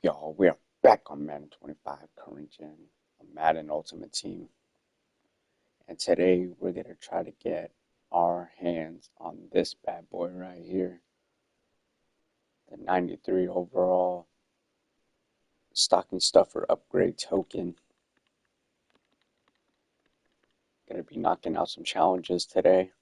Y'all, we are back on Madden 25 current gen, a Madden Ultimate Team, and today we're gonna try to get our hands on this bad boy right here, the 93 overall stocking stuffer upgrade token. Gonna be knocking out some challenges today.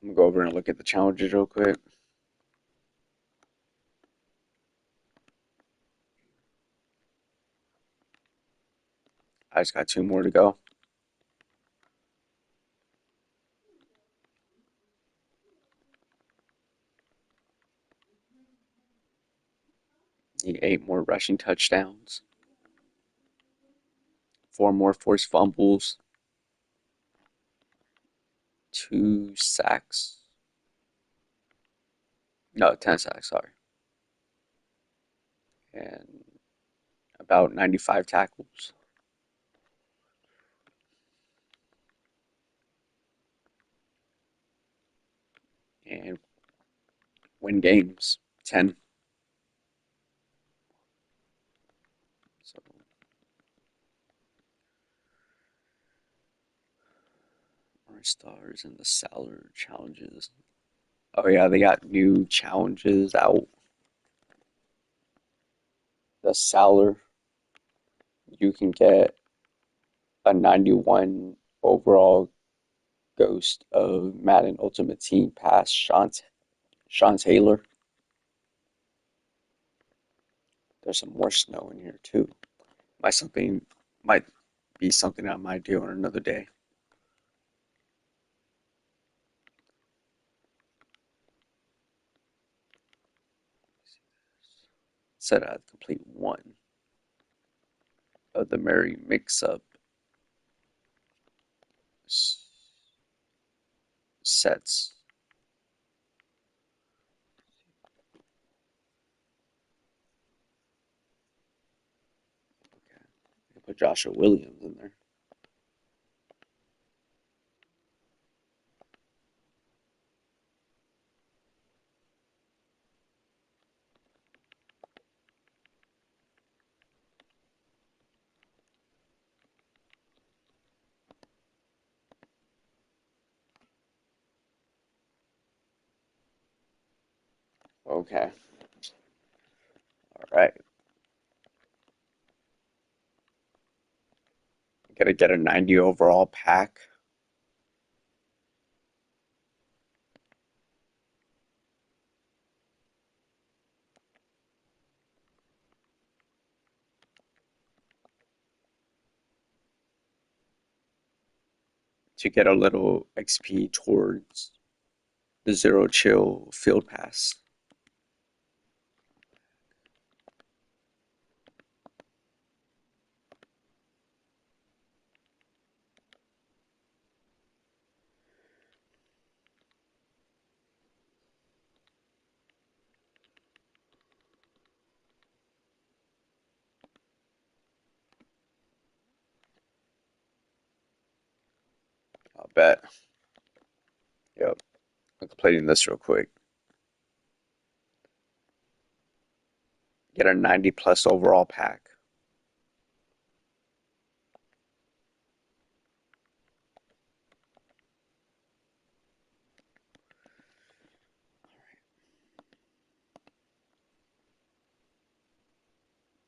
I'm gonna go over and look at the challenges real quick. I just got two more to go. Need 8 more rushing touchdowns, 4 more forced fumbles, 2 sacks. No, 10 sacks, sorry. And about 95 tackles. And win games 10. So more stars and the Salar challenges. Oh yeah, they got new challenges out. The Salar, you can get a 91 overall ghost of Madden Ultimate Team past Sean Taylor. There's some more snow in here too. Might be something I might do on another day. Said I'd complete one of the Merry Mix-Up sets. Okay. Put Joshua Williams in there. Okay. All right. Gotta get a 90 overall pack. To get a little XP towards the Zero Chill Field Pass. I'll bet. Yep. I'm completing this real quick. Get a 90 plus overall pack.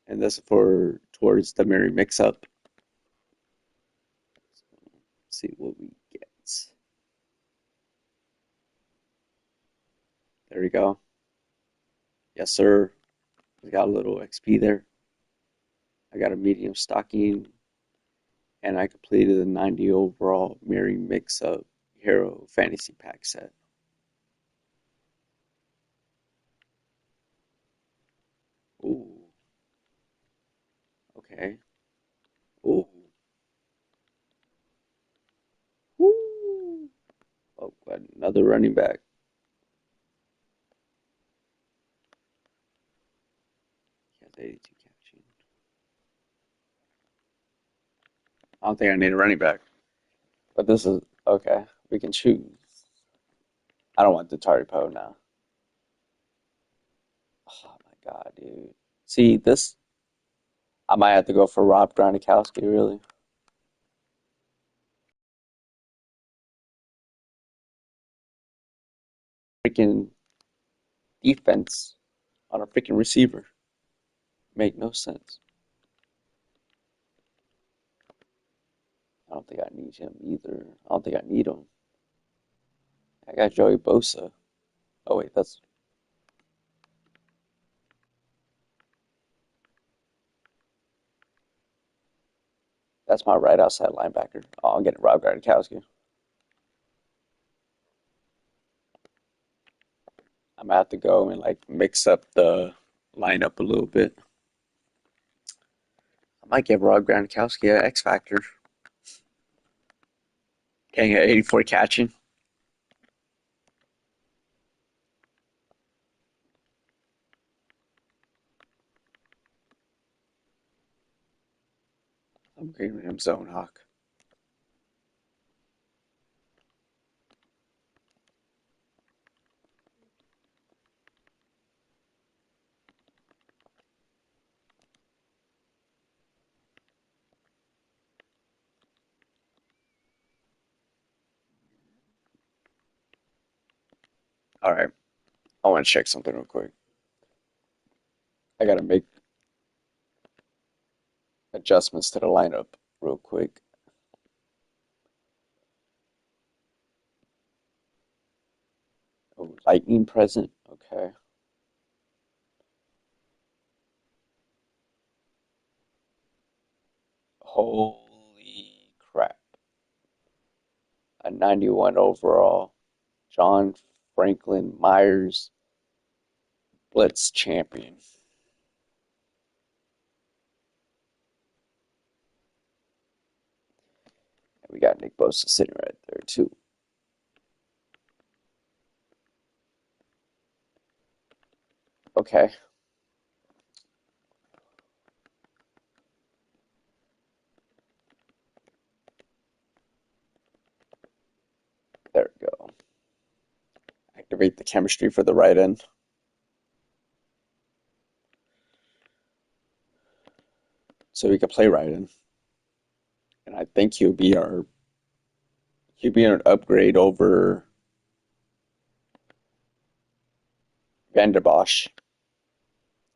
And this is for towards the Merry Mix Up. See what we get. There we go. Yes, sir. We got a little XP there. I got a medium stocking, and I completed the 90 overall Merry Mix Up Hero Fantasy Pack set. Ooh, okay. Ooh, woo. Oh, got another running back. Has 82 catching. I don't think I need a running back, but this is okay. We can choose. I don't want the Taripo now. Oh my God, dude. See this? I might have to go for Rob Gronkowski. Really, freaking defense on a freaking receiver. Make no sense. I don't think I need him either. I don't think I need him. I got Joey Bosa. Oh wait, that's my right outside linebacker. Oh, I'm getting Rob Gronkowski. I'm gonna have to go and like mix up the lineup a little bit. I might give Rob Gronkowski an X Factor. Getting at 84 catching. I'm giving him Zone Hawk. All right, I want to check something real quick. I gotta make adjustments to the lineup real quick. Oh, lightning present. Okay. Holy crap. A 91 overall. John Franklin Myers Blitz champion. We got Nick Bosa sitting right there too. Okay, there we go. Activate the chemistry for the right end. So we can play right end. And I think he'll be an upgrade over Vanderbosch.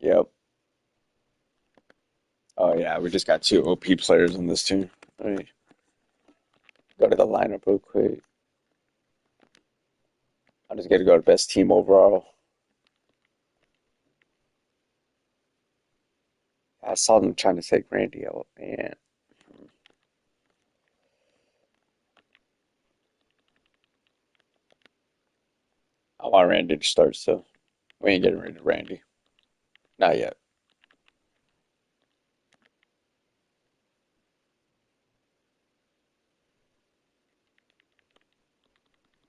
Yep. Oh yeah, we just got two OP players on this team. Let me go to the lineup real quick. I'm just gonna go to best team overall. I saw them trying to take Randy out, and I want Randy to start, so we ain't getting rid of Randy. Not yet.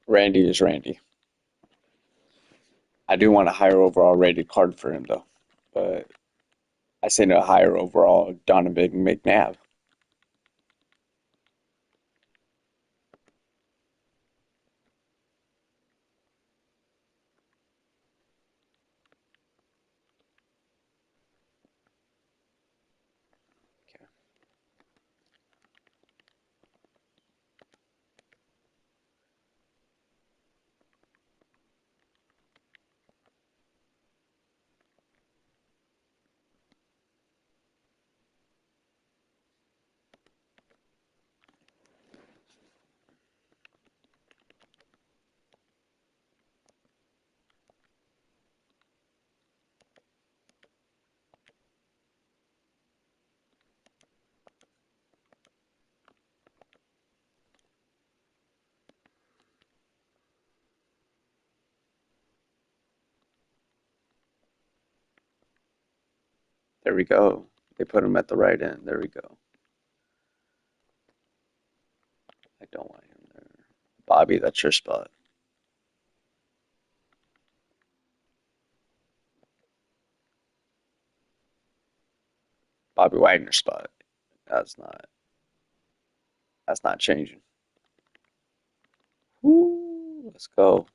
Randy is Randy. I do want a higher overall rated card for him though. But I say no higher overall Donovan McNabb. Okay, there we go. They put him at the right end. There we go. I don't want him there. Bobby, that's your spot. Bobby Wagner spot. That's not that's not changing. Woo, let's go.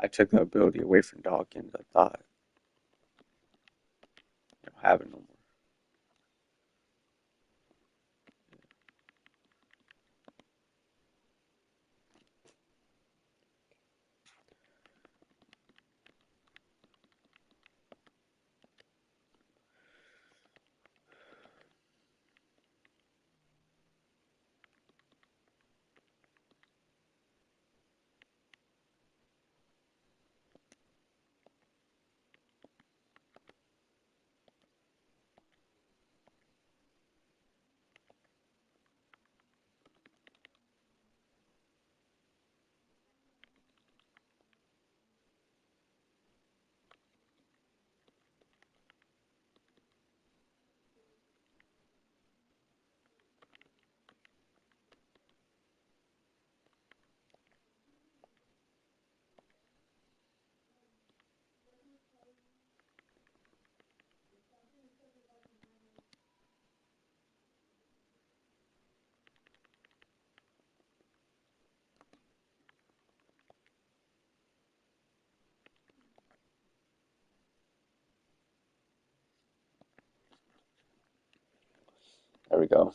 I took the ability away from Dawkins. I thought I don't have it no more. There we go.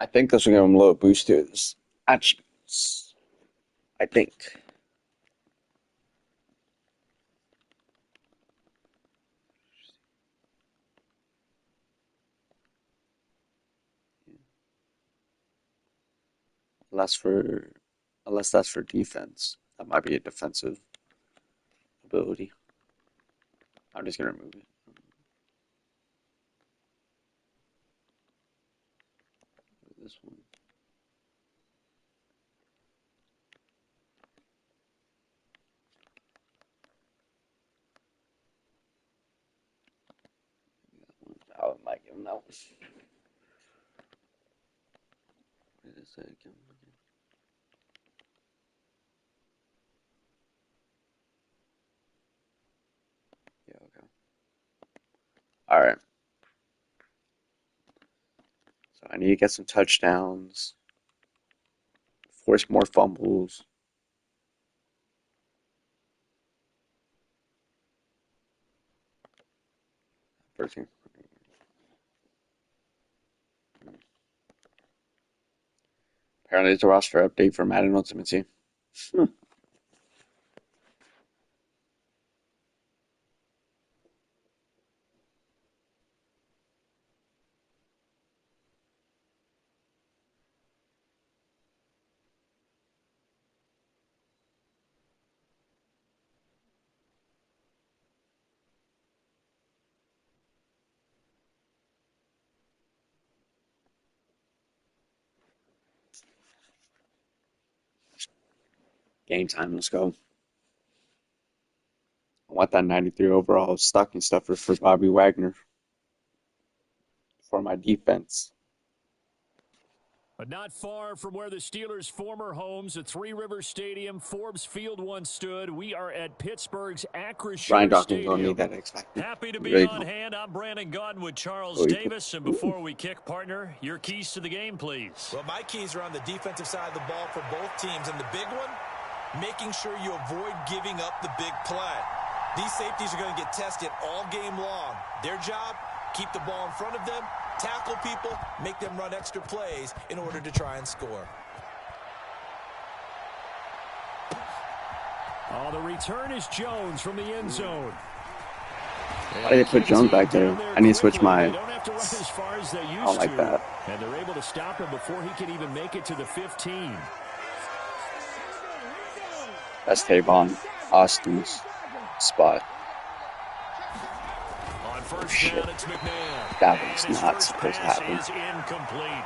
I think this will give him a little boost to his attributes. I think. Unless for unless that's for defense. That might be a defensive ability. I'm just gonna remove it. This one. I might give him that one. Wait a second. Yeah, okay. Alright. So I need to get some touchdowns, force more fumbles. 13. Apparently it's a roster update for Madden Ultimate Team. Game time, let's go. I want that 93 overall stocking stuffer for Bobby Wagner for my defense. But not far from where the Steelers' former homes at Three Rivers Stadium, Forbes Field once stood, we are at Pittsburgh's Ryan Acrisure Dawkins don't need Stadium. that X Factor. Happy to You be really on don't. hand. I'm Brandon Gaudin with Charles Oh, Davis. And before we kick, partner, your keys to the game, please. Well, my keys are on the defensive side of the ball for both teams. And the big one, making sure you avoid giving up the big play. These safeties are going to get tested all game long. Their job, keep the ball in front of them, tackle people, make them run extra plays in order to try and score. Oh, the return is Jones from the end zone. Why did they put Jones back there? I need to switch my... They don't have to run as far as they used I don't like that. And they're able to stop him before he can even make it to the 15. That's Tavon Austin's spot. On first down, it's McNabb. That was not supposed to happen. Is incomplete.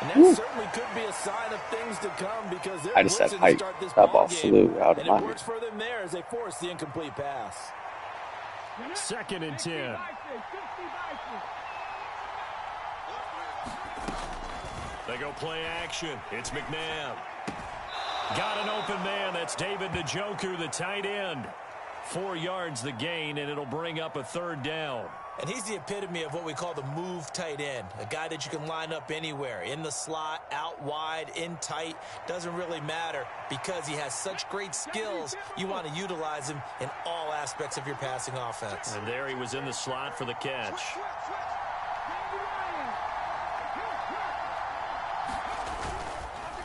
And that certainly could be a sign of things to come because they're I just said blitzing to height. start this That ball game. flew out of And my it hand. works for them there as they force the incomplete pass. 2nd and 10. They go play action. It's McNabb. Got an open man. That's David Njoku, the tight end. 4 yards the gain, and it'll bring up a 3rd down. And he's the epitome of what we call the move tight end, a guy that you can line up anywhere, in the slot, out wide, in tight, doesn't really matter because he has such great skills. You want to utilize him in all aspects of your passing offense. And there he was in the slot for the catch.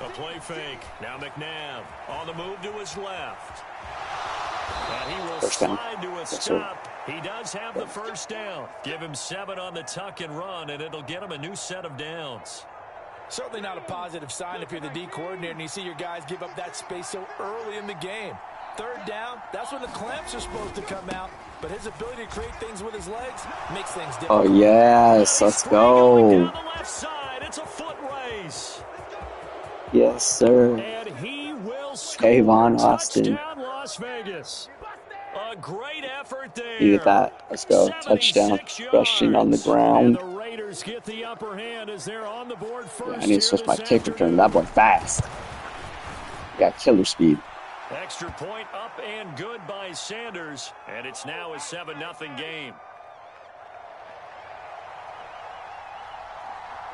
A play fake. Now McNabb on the move to his left. And he will slide to a stop. He does have the 1st down. Give him 7 on the tuck and run, and it'll get him a new set of downs. Certainly not a positive sign if you're the D coordinator and you see your guys give up that space so early in the game. 3rd down, that's when the clamps are supposed to come out. But his ability to create things with his legs makes things difficult. Oh, yes. Let's go. On the left side, it's a foot race. Yes, sir. And he will score. Tavon Austin. Touchdown, Las Vegas. A great effort there. You get that. Let's go. Touchdown. Rushing on the ground. And the Raiders get the upper hand as they're on the board first. Yeah, I need to switch my kick return. That boy fast. Got killer speed. Extra point up and good by Sanders. And it's now a 7-0 game.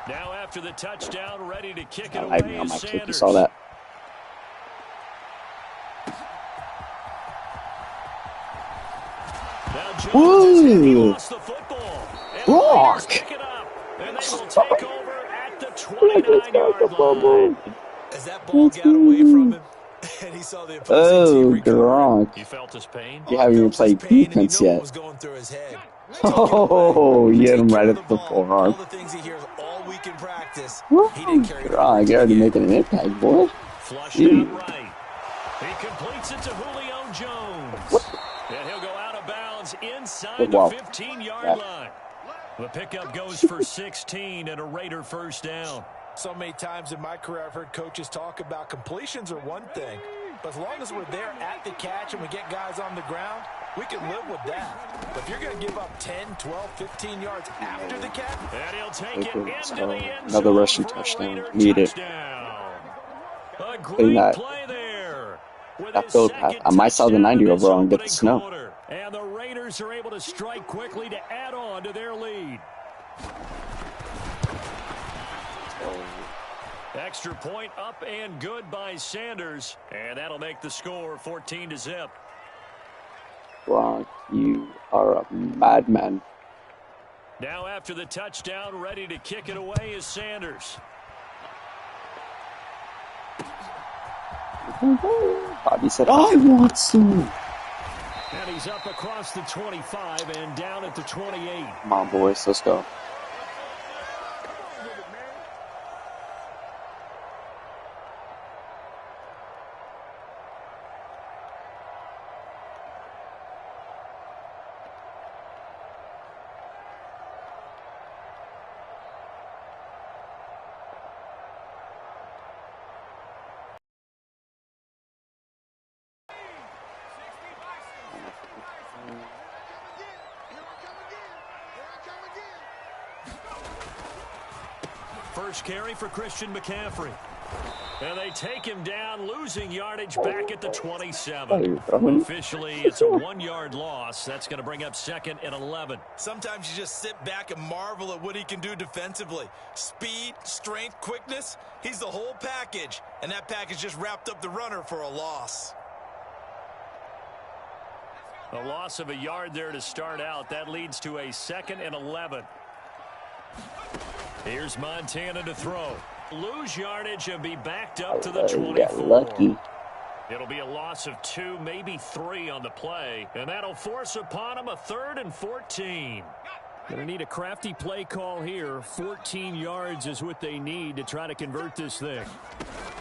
Now after the touchdown, ready to kick it away me on is my Sanders. kick. You saw that? Now Jones Woo! lost the football. And Rock! pick it up. And they will take over at the 29-yard line. As that ball got away from him, and he saw the opposing team recover. Gronk. He felt his pain. You haven't even played defense yet. Was going through his head. Oh, you hit him right at the forearm. All the things he hears all week in practice. Woo! He didn't carry Gronk, you're already making an impact, boy. Flushed out right. He completes it to Julio Jones. What? And he'll go out of bounds inside Good the walk. 15-yard line. The pickup goes for 16 and a Raider 1st down. So many times in my career I've heard coaches talk about completions are one thing, but as long as we're there at the catch and we get guys on the ground, we can live with that. But if you're going to give up 10, 12, 15 yards after the catch, and he'll take it into the end Another zone rushing for a touchdown. Raider Need it. touchdown. A Getting great that- play there. With That his field, second I might sell the touchdown 90 in this overall and get the opening snow. quarter. And the Raiders are able to strike quickly to add on to their lead. Extra point up and good by Sanders. And that'll make the score 14-0. Gronk, you are a madman. Now after the touchdown, ready to kick it away is Sanders. Bobby said, I want some. And he's up across the 25 and down at the 28. Come on, boys, let's go. first carry for Christian McCaffrey. And they take him down, losing yardage back at the 27. Officially, it's a 1-yard loss. That's going to bring up 2nd and 11. Sometimes you just sit back and marvel at what he can do defensively. Speed, strength, quickness. He's the whole package. And that package just wrapped up the runner for a loss. A loss of a yard there to start out. That leads to a 2nd and 11. Here's Montana to throw. Lose yardage and be backed up to the 24. Lucky. It'll be a loss of 2, maybe 3 on the play. And that'll force upon him a 3rd and 14. Going to need a crafty play call here. 14 yards is what they need to try to convert this thing.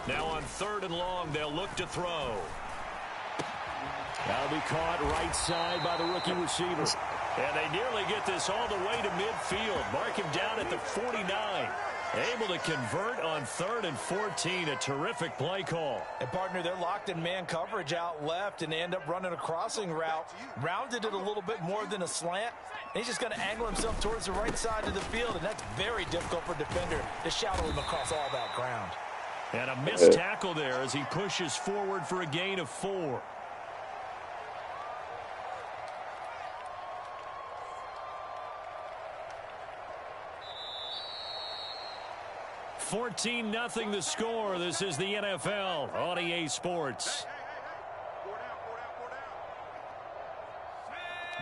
Now on 3rd and long, they'll look to throw. That'll be caught right side by the rookie receiver. And they nearly get this all the way to midfield. Mark him down at the 49. Able to convert on 3rd and 14. A terrific play call. And, partner, they're locked in man coverage out left, and they end up running a crossing route. Rounded it a little bit more than a slant. And he's just going to angle himself towards the right side of the field, and that's very difficult for a defender to shadow him across all that ground. And a missed tackle there as he pushes forward for a gain of 4. (14-0) the score. This is the NFL on EA Sports.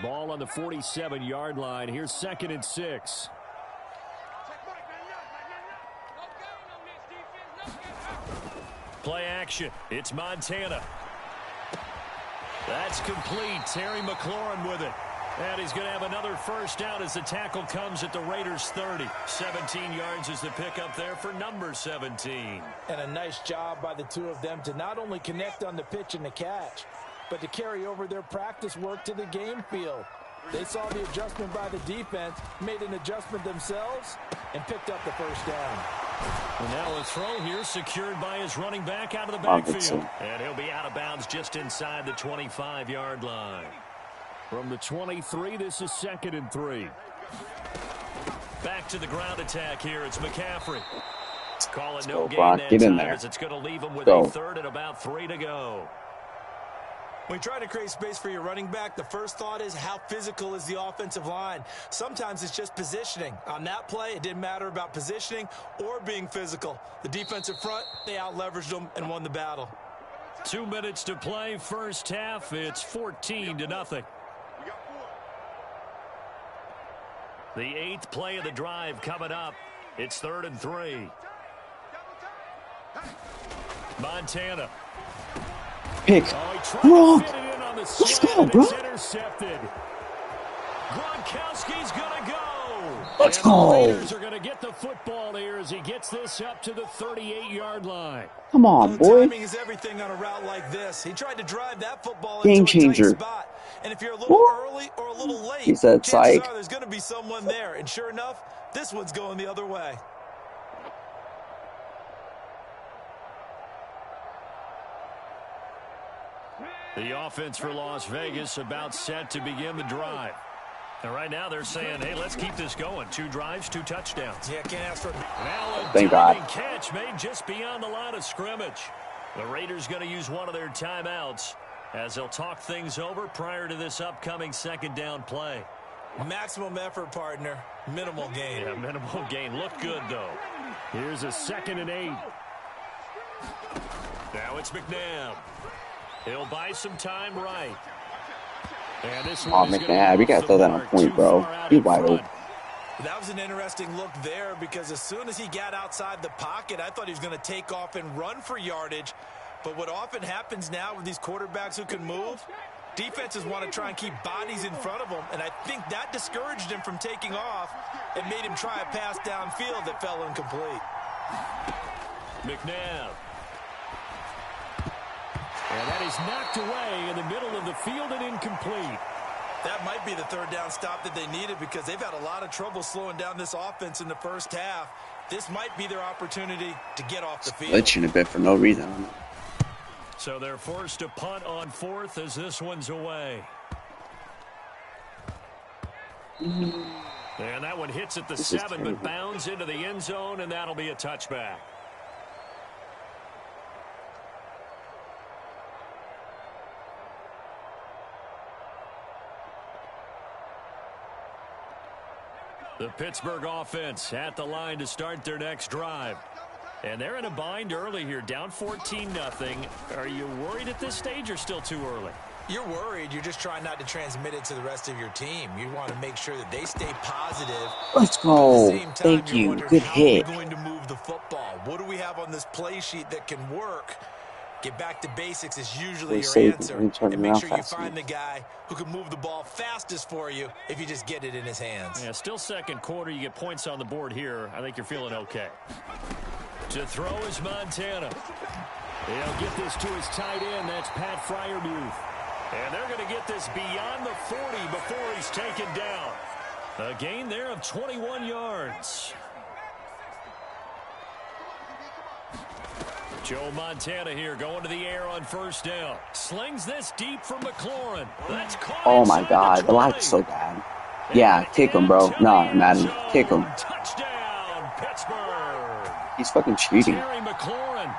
Ball on the 47-yard line. Here's 2nd and 6. Play action. It's Montana. That's complete. Terry McLaurin with it. And he's going to have another first down as the tackle comes at the Raiders' 30. 17 yards is the pickup there for number 17. And a nice job by the two of them to not only connect on the pitch and the catch, but to carry over their practice work to the game field. They saw the adjustment by the defense, made an adjustment themselves, and picked up the first down. And now a throw here secured by his running back out of the backfield. And he'll be out of bounds just inside the 25-yard line. From the 23, this is 2nd and 3. Back to the ground attack here. It's McCaffrey. Call it no gain that time as it's going to leave him with a 3rd and about 3 to go. When you try to create space for your running back, the first thought is how physical is the offensive line. Sometimes it's just positioning. On that play, it didn't matter about positioning or being physical. The defensive front, they out-leveraged them and won the battle. 2 minutes to play, first half. It's 14-0. The 8th play of the drive coming up. It's 3rd and 3. Montana. Pick. Gronk. Let's go, bro. Intercepted. Gronkowski's going to go. Let's and go. The Raiders are going to get the football here as he gets this up to the 38-yard line. Come on, boy. Timing is everything on a route like this. He tried to drive that football Game into changer. a tight spot. And if you're a little early or a little late, he said, chances are there's going to be someone there. And sure enough, this one's going the other way. The offense for Las Vegas about set to begin the drive. And right now they're saying, hey, let's keep this going. 2 drives, 2 touchdowns. Yeah, can't ask for now a Thank God. Catch made just beyond the line of scrimmage. The Raiders going to use one of their timeouts as they'll talk things over prior to this upcoming 2nd down play. Maximum effort, partner. Minimal gain. Yeah, minimal gain. Look good, though. Here's a 2nd and 8. Now it's McNabb. He'll buy some time right. And this one McNabb, you got to throw that on point, bro. He's wide open. That was an interesting look there because as soon as he got outside the pocket, I thought he was going to take off and run for yardage. But what often happens now with these quarterbacks who can move, defenses want to try and keep bodies in front of them, and I think that discouraged him from taking off and made him try a pass downfield that fell incomplete. McNabb. And that is knocked away in the middle of the field and incomplete. That might be the 3rd down stop that they needed because they've had a lot of trouble slowing down this offense in the first half. This might be their opportunity to get off the field. Glitching a bit for no reason. So they're forced to punt on 4th as this one's away. And that one hits at the 7, but bounds into the end zone, and that'll be a touchback. The Pittsburgh offense at the line to start their next drive. And they're in a bind early here, down 14-0. Are you worried at this stage or still too early? You're worried. You're just trying not to transmit it to the rest of your team. You want to make sure that they stay positive. Let's go. Thank you. Good hit. How are we going to move the football? What do we have on this play sheet that can work? Get back to basics is usually your answer. And make sure you find the guy who can move the ball fastest for you if you just get it in his hands. Yeah, still second quarter. You get points on the board here. I think you're feeling okay. To throw is Montana. He'll get this to his tight end. That's Pat Fryermuth. And they're going to get this beyond the 40 before he's taken down. A gain there of 21 yards. Joe Montana here going to the air on first down. Slings this deep for McLaurin. That's caught. Oh my God, the lag is so bad. Yeah, kick him, bro. No, Madden, kick him. Touchdown, Pittsburgh. He's fucking cheating. Terry McLaurin,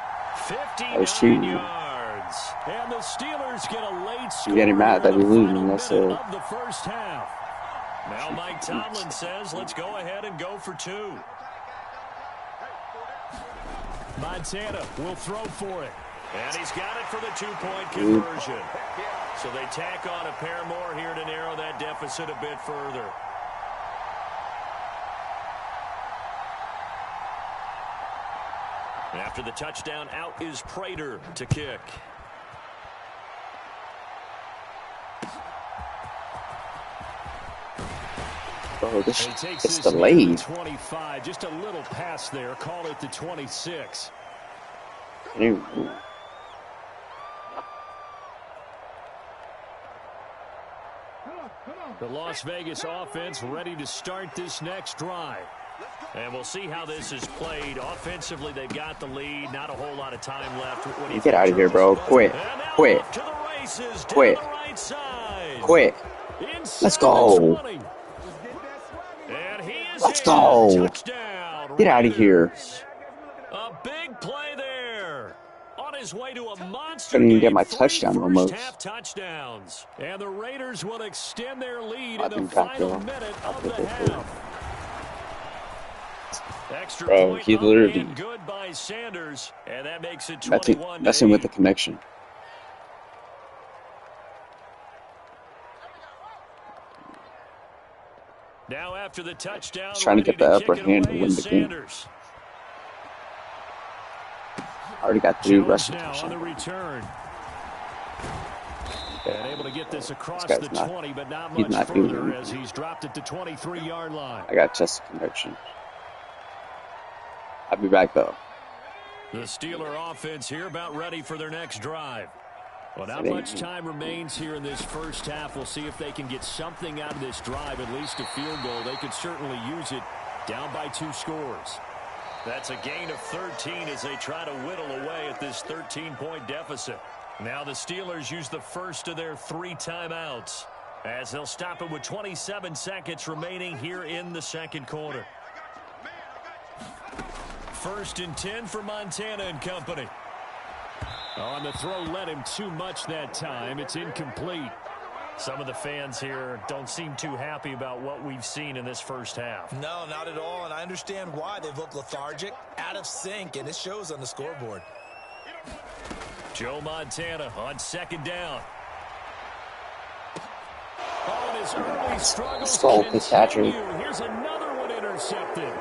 59 cheating. yards. And the Steelers get a late score. I'm getting mad that we losing. That's it. Of the first half. Now Mike Tomlin says, let's go ahead and go for 2. Montana will throw for it. And he's got it for the 2-point conversion. So they tack on a pair more here to narrow that deficit a bit further. After the touchdown, out is Prater to kick. Oh, it's delayed. 25, just a little pass there. Call it the 26. Ew. The Las Vegas offense ready to start this next drive. And we'll see how this is played. Offensively, they've got the lead. Not a whole lot of time left. Get out of here, bro. Quit. Quit. Quit. Quit. Let's go. Let's go. Get out of here. A big play there. On his way to a monster. Couldn't even get my touchdown almost. Half touchdowns. And the Raiders will extend their lead in the final minute of the half. Extra Bro, he literally good by Sanders, and that makes it 21. Messing with the connection. Now after the touchdown, he's trying to get the upper hand to win the game. Already got 3 rushing touchdowns. On the return. And able to get this across the 20, but not much further as he's dropped it to 23-yard line. I got chest connection. I'll be back, though. The Steeler offense here about ready for their next drive. Well, not much time remains here in this first half. We'll see if they can get something out of this drive, at least a field goal. They could certainly use it down by 2 scores. That's a gain of 13 as they try to whittle away at this 13-point deficit. Now the Steelers use the first of their 3 timeouts as they'll stop it with 27 seconds remaining here in the second quarter. 1st and 10 for Montana and company. On the throw, led him too much that time. It's incomplete. Some of the fans here don't seem too happy about what we've seen in this first half. No, not at all, and I understand why. They've looked lethargic, out of sync, and it shows on the scoreboard. Joe Montana on 2nd down. On his early struggles continue. Here's another one intercepted.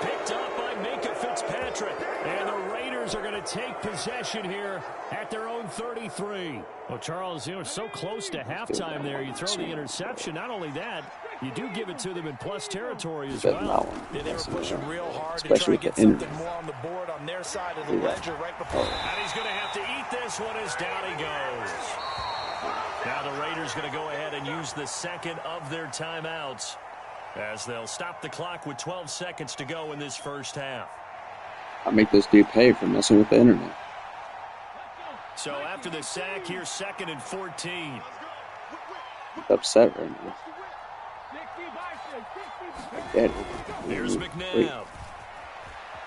Picked up by Minka Fitzpatrick. And the Raiders are going to take possession here at their own 33. Well, Charles, you know, so close to halftime there. You throw the interception. Not only that, you do give it to them in plus territory as well. They were pushing real hard to try to get something more on the board on their side of the ledger right before. And he's going to have to eat this one as down he goes. Now the Raiders going to go ahead and use the second of their timeouts as they'll stop the clock with 12 seconds to go in this first half. I'll make this dude pay for messing with the internet. So after the sack, here's 2nd and 14. He's upset right now. Get it. Here's Wait. McNabb.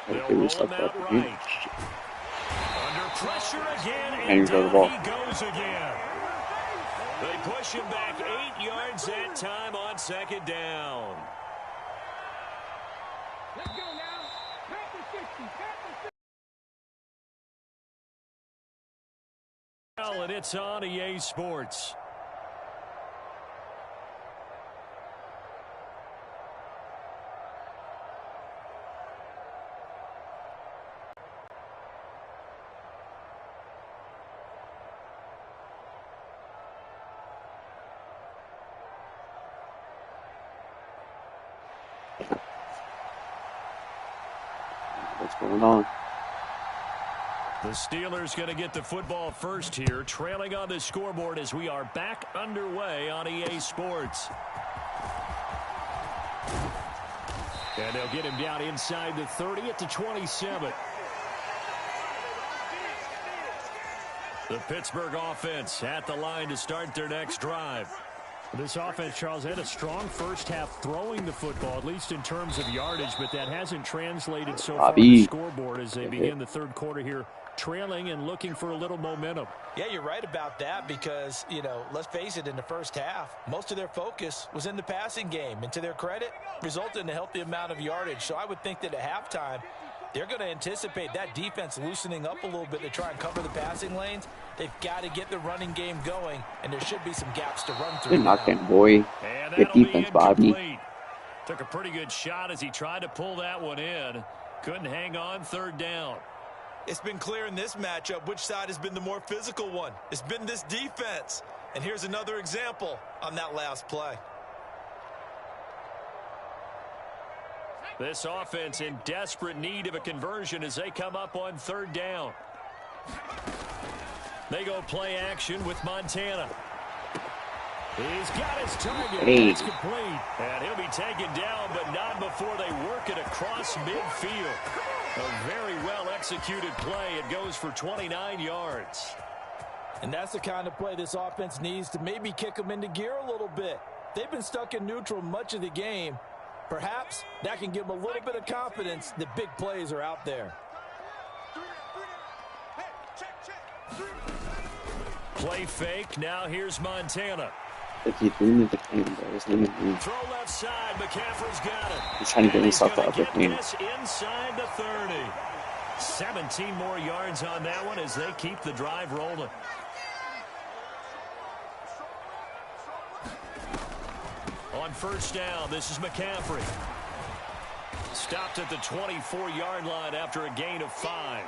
They'll roll him out right. Under pressure again, and down he goes again. They push him back 8 yards that time on second down. Let's go now. Pass the 60. Well, and it's on EA Sports. What's going on? The Steelers going to get the football first here, trailing on the scoreboard as we are back underway on EA Sports. And they'll get him down inside the 30 at the 27. The Pittsburgh offense at the line to start their next drive. This offense, Charles, had a strong first half throwing the football, at least in terms of yardage, but that hasn't translated so far on the scoreboard as they begin the third quarter here, trailing and looking for a little momentum. Yeah, you're right about that because, you know, let's face it, in the first half, most of their focus was in the passing game. And to their credit, resulted in a healthy amount of yardage. So I would think that at halftime, they're going to anticipate that defense loosening up a little bit to try and cover the passing lanes. They've got to get the running game going, and there should be some gaps to run through. Good knocking, boy. Good defense, Bobby. Took a pretty good shot as he tried to pull that one in. Couldn't hang on third down. It's been clear in this matchup which side has been the more physical one. It's been this defense. And here's another example on that last play. This offense in desperate need of a conversion as they come up on third down. They go play action with Montana. He's got his target. It's complete. And he'll be taken down, but not before they work it across midfield. A very well-executed play. It goes for 29 yards. And that's the kind of play this offense needs to maybe kick them into gear a little bit. They've been stuck in neutral much of the game. Perhaps that can give them a little bit of confidence that big plays are out there. Play fake. Now here's Montana. Throw left side. McCaffrey's got it. He's trying to get himself the upper team. Inside the 30. 17 more yards on that one as they keep the drive rolling. On first down, this is McCaffrey. Stopped at the 24-yard line after a gain of 5.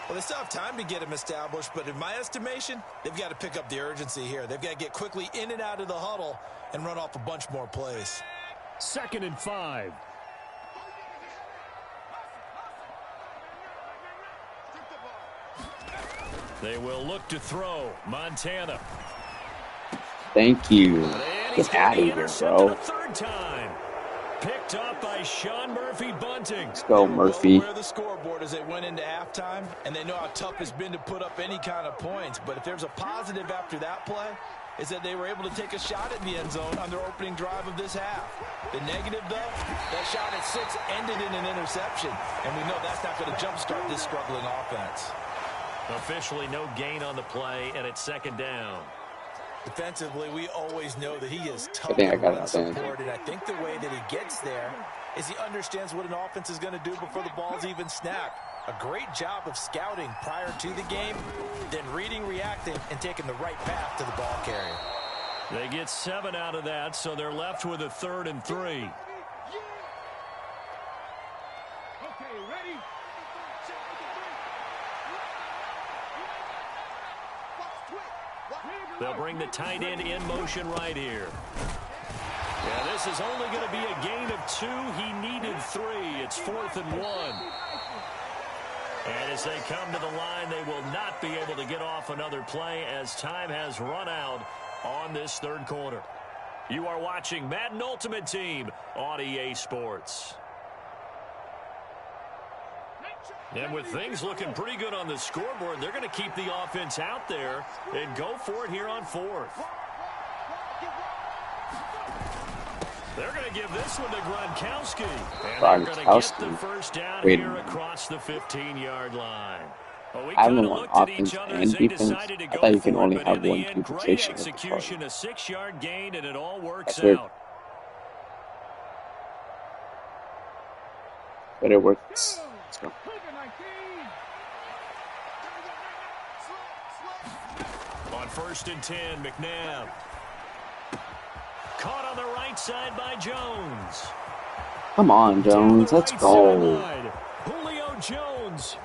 Well, they still have time to get him established, but in my estimation, they've got to pick up the urgency here. They've got to get quickly in and out of the huddle and run off a bunch more plays. 2nd and 5. They will look to throw. Montana. Thank you. Get out of here, bro. Third time. Picked up by Sean Murphy-Bunting. Let's go, Murphy. Well aware of the scoreboard as they went into halftime, and they know how tough it's been to put up any kind of points. But if there's a positive after that play, is that they were able to take a shot at the end zone on their opening drive of this half. The negative, though, that shot at 6 ended in an interception, and we know that's not going to jumpstart this struggling offense. Officially no gain on the play, and it's 2nd down. Defensively, we always know that he is tough I think I got run it. support, and I think the way that he gets there is he understands what an offense is going to do before the ball's even snapped. A great job of scouting prior to the game, then reading, reacting, and taking the right path to the ball carrier. They get 7 out of that, so they're left with a 3rd and 3. Okay, ready? They'll bring the tight end in motion right here. Yeah, this is only going to be a gain of 2. He needed 3. It's 4th and 1. And as they come to the line, they will not be able to get off another play as time has run out on this third quarter. You are watching Madden Ultimate Team on EA Sports. And with things looking pretty good on the scoreboard, they're going to keep the offense out there and go for it here on 4th. They're going to give this one to Gronkowski. And they're going to get the first down here across the 15-yard line. Well, we kind of looked at each other as they decided to go for it, but in the end, great execution, a 6-yard gain, and it all works out. But it works. Let's go. On 1st and 10, McNabb. Caught on the right side by Jones. Come on, Jones. Let's go. Julio Jones.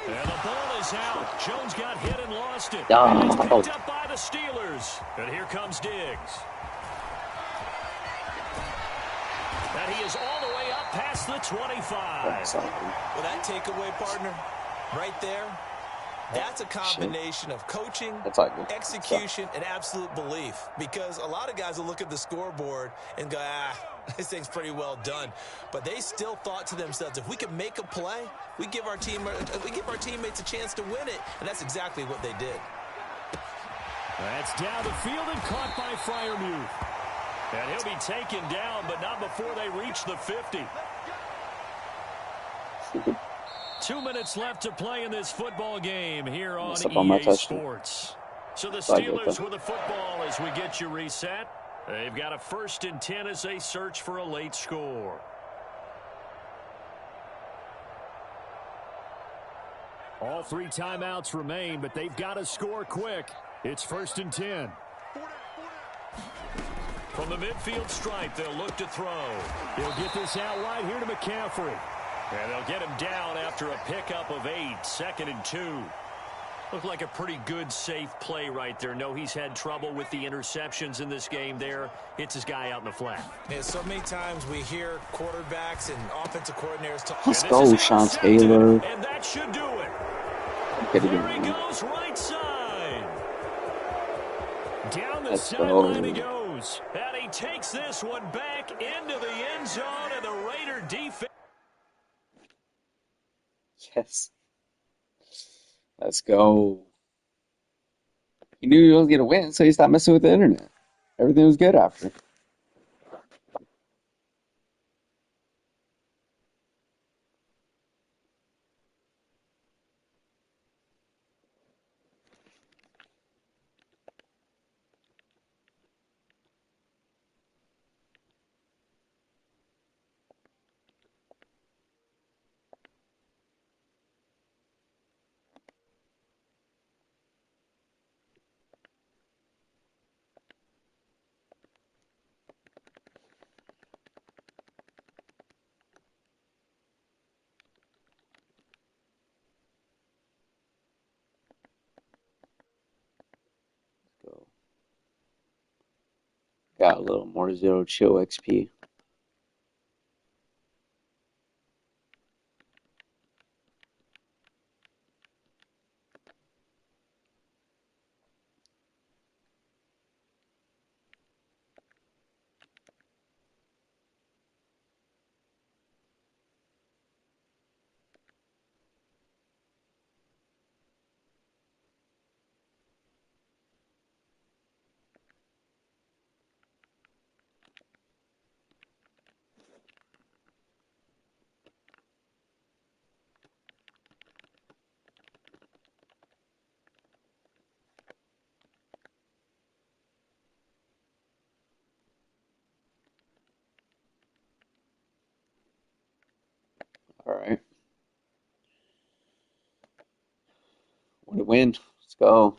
And the ball is out. Jones got hit and lost it. And it's picked up by the Steelers. And here comes Diggs. And he is all the way up past the 25. Well, that takeaway, partner, right there, that's a combination of coaching, execution, and absolute belief. Because a lot of guys will look at the scoreboard and go, this thing's pretty well done. But they still thought to themselves, if we can make a play, we give our teammates a chance to win it. And that's exactly what they did. That's down the field and caught by Freiermuth. And he'll be taken down, but not before they reach the 50. 2 minutes left to play in this football game here on EA Sports. So the Steelers with the football as we get you reset. They've got a 1st and 10 as they search for a late score. All 3 timeouts remain, but they've got to score quick. It's 1st and 10. From the midfield stripe, they'll look to throw. He'll get this out wide here to McCaffrey. And they'll get him down after a pickup of 8, 2nd and 2. Looked like a pretty good, safe play right there. No, he's had trouble with the interceptions in this game there. Hits his guy out in the flat. Yeah, so many times we hear quarterbacks and offensive coordinators talk. Let's go, Sean Taylor. And that should do it. There he goes, right side. Down the sideline he goes. And he takes this one back into the end zone, and the Raider defense. Yes. Let's go. He knew he was going to win, so he stopped messing with the internet. Everything was good after. Go. Got a little more Zero Chill XP. All right. What a win. Let's go.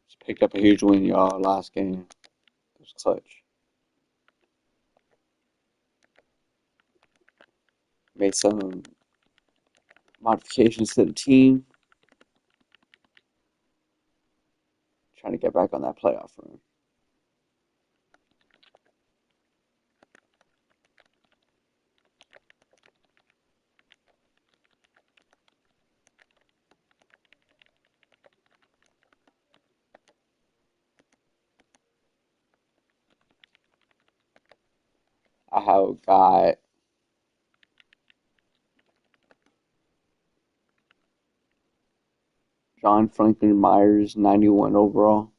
Just picked up a huge win, y'all, last game. It was clutch. Made some modifications to the team. Trying to get back on that playoff run. I have got John Franklin Myers, 91 overall.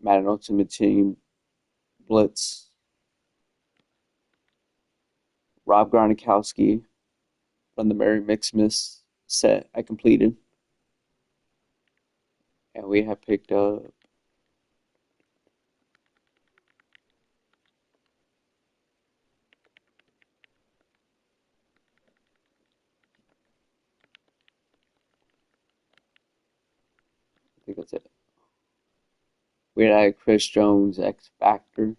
Madden Ultimate Team, Blitz. Rob Gronkowski from the Merry Mixmas set I completed. And we have picked up I think that's it. We had Chris Jones, X Factor.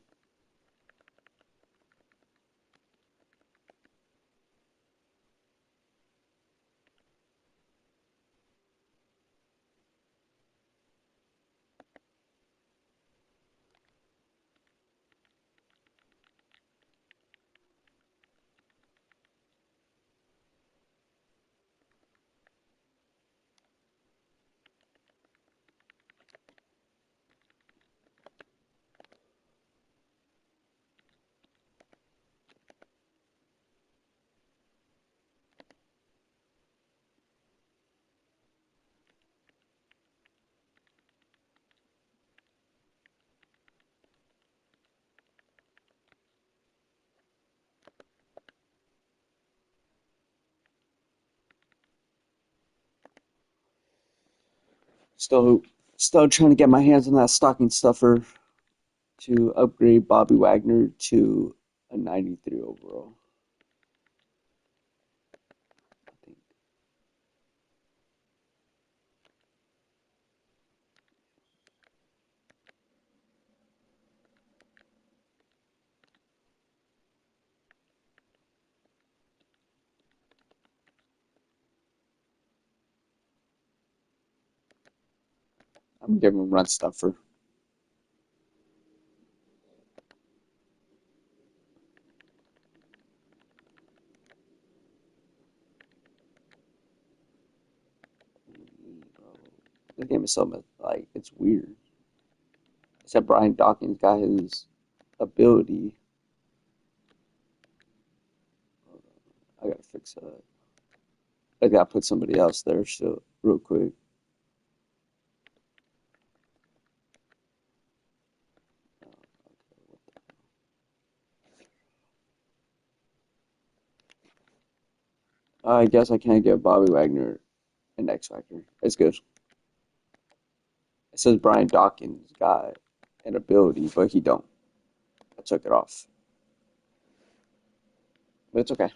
Still trying to get my hands on that stocking stuffer to upgrade Bobby Wagner to a 93 overall. I think. I'm giving him run stuffer. This game is so like it's weird. Except Brian Dawkins got his ability. I gotta fix that. I gotta put somebody else there so real quick. I guess I can't give Bobby Wagner an X Factor. It's good. It says Brian Dawkins got an ability, but he don't. I took it off. But it's okay.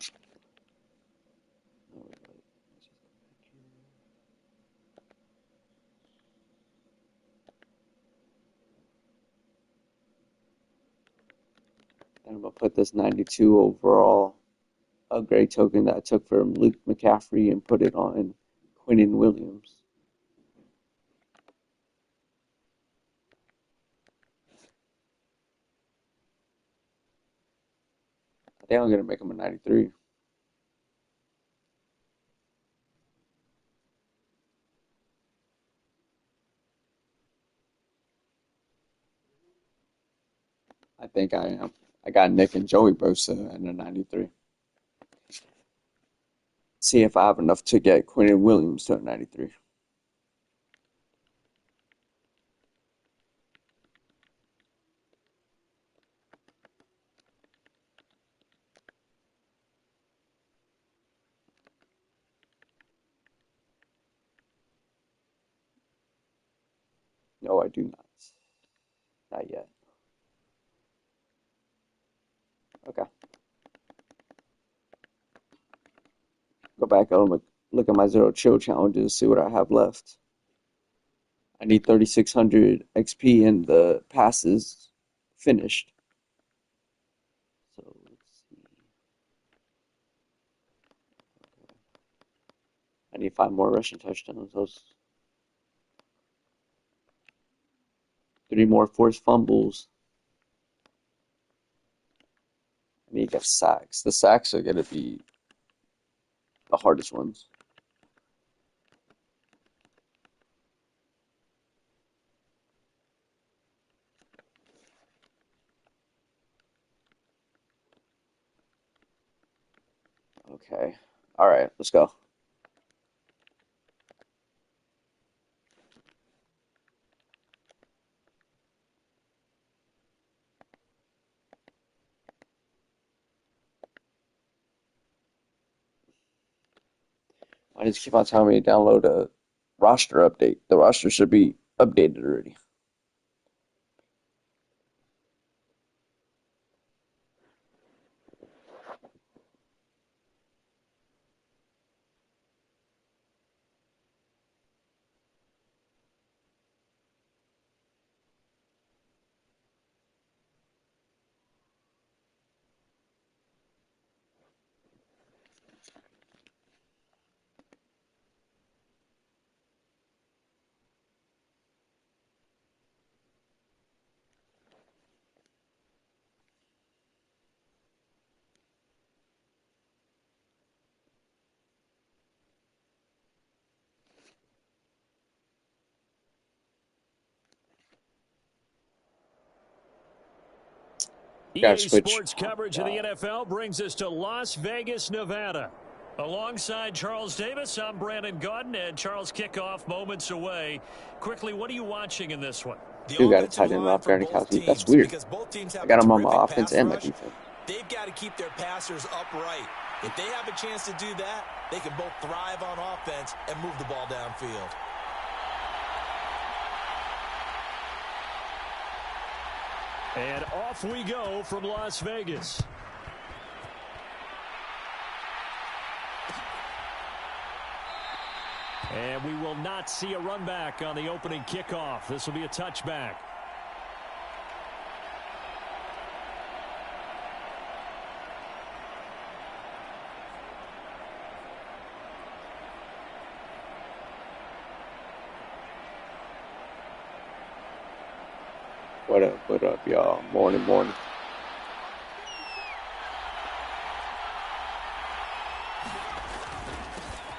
And I'm gonna put this 92 overall upgrade token that I took from Luke McCaffrey and put it on Quinnen Williams. I think I'm gonna make him a 93. I think I am. I got Nick and Joey Bosa and a 93. See if I have enough to get Quinnen Williams to a 93. No, I do not. Not yet. Okay. Go back and look at my zero chill challenges, see what I have left. I need 3600 XP and the passes finished. So let's see. I need 5 more rushing touchdowns. Those 3 more forced fumbles. I need to get sacks. The sacks are gonna be the hardest ones. Okay. All right, let's go. Why does it keep on telling me to download a roster update? The roster should be updated already. Gotta EA switch. Sports Oh my coverage of the God. NFL brings us to Las Vegas, Nevada. Alongside Charles Davis, I'm Brandon Gaudin, and Charles, kickoff moments away. Quickly, what are you watching in this one? Dude The got a offensive tight end line off for guarding both Kelsey. That's teams, weird. because both teams I have a got him on terrific my offense pass and my rush. defense. They've got to keep their passers upright. If they have a chance to do that, they can both thrive on offense and move the ball downfield. And off we go from Las Vegas. And we will not see a run back on the opening kickoff. This will be a touchback. What up, y'all? Morning, morning.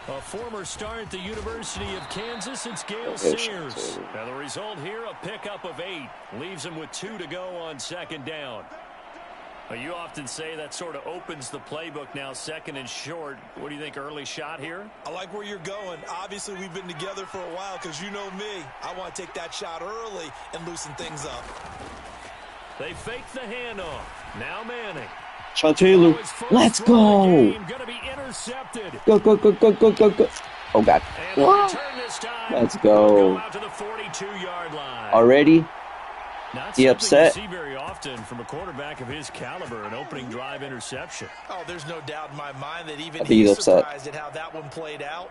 A former star at the University of Kansas, it's Gale Okay, Sayers. Now the result here, a pickup of 8. Leaves him with 2 to go on second down. Well, you often say that sort of opens the playbook now, second and short. What do you think, early shot here? I like where you're going. Obviously, we've been together for a while because you know me. I want to take that shot early and loosen things up. They fake the handoff. Now Manning. Sean Taylor, let's go! Gonna be intercepted. Go, go, go, go, go, go, go. Oh, God. And a return this time. Let's Go go. out to the 42-yard line. Already? Not He something upset? you see very often from a quarterback of his caliber, an opening drive interception. Oh, there's no doubt in my mind that even I think he's he's upset. surprised at how that one played out.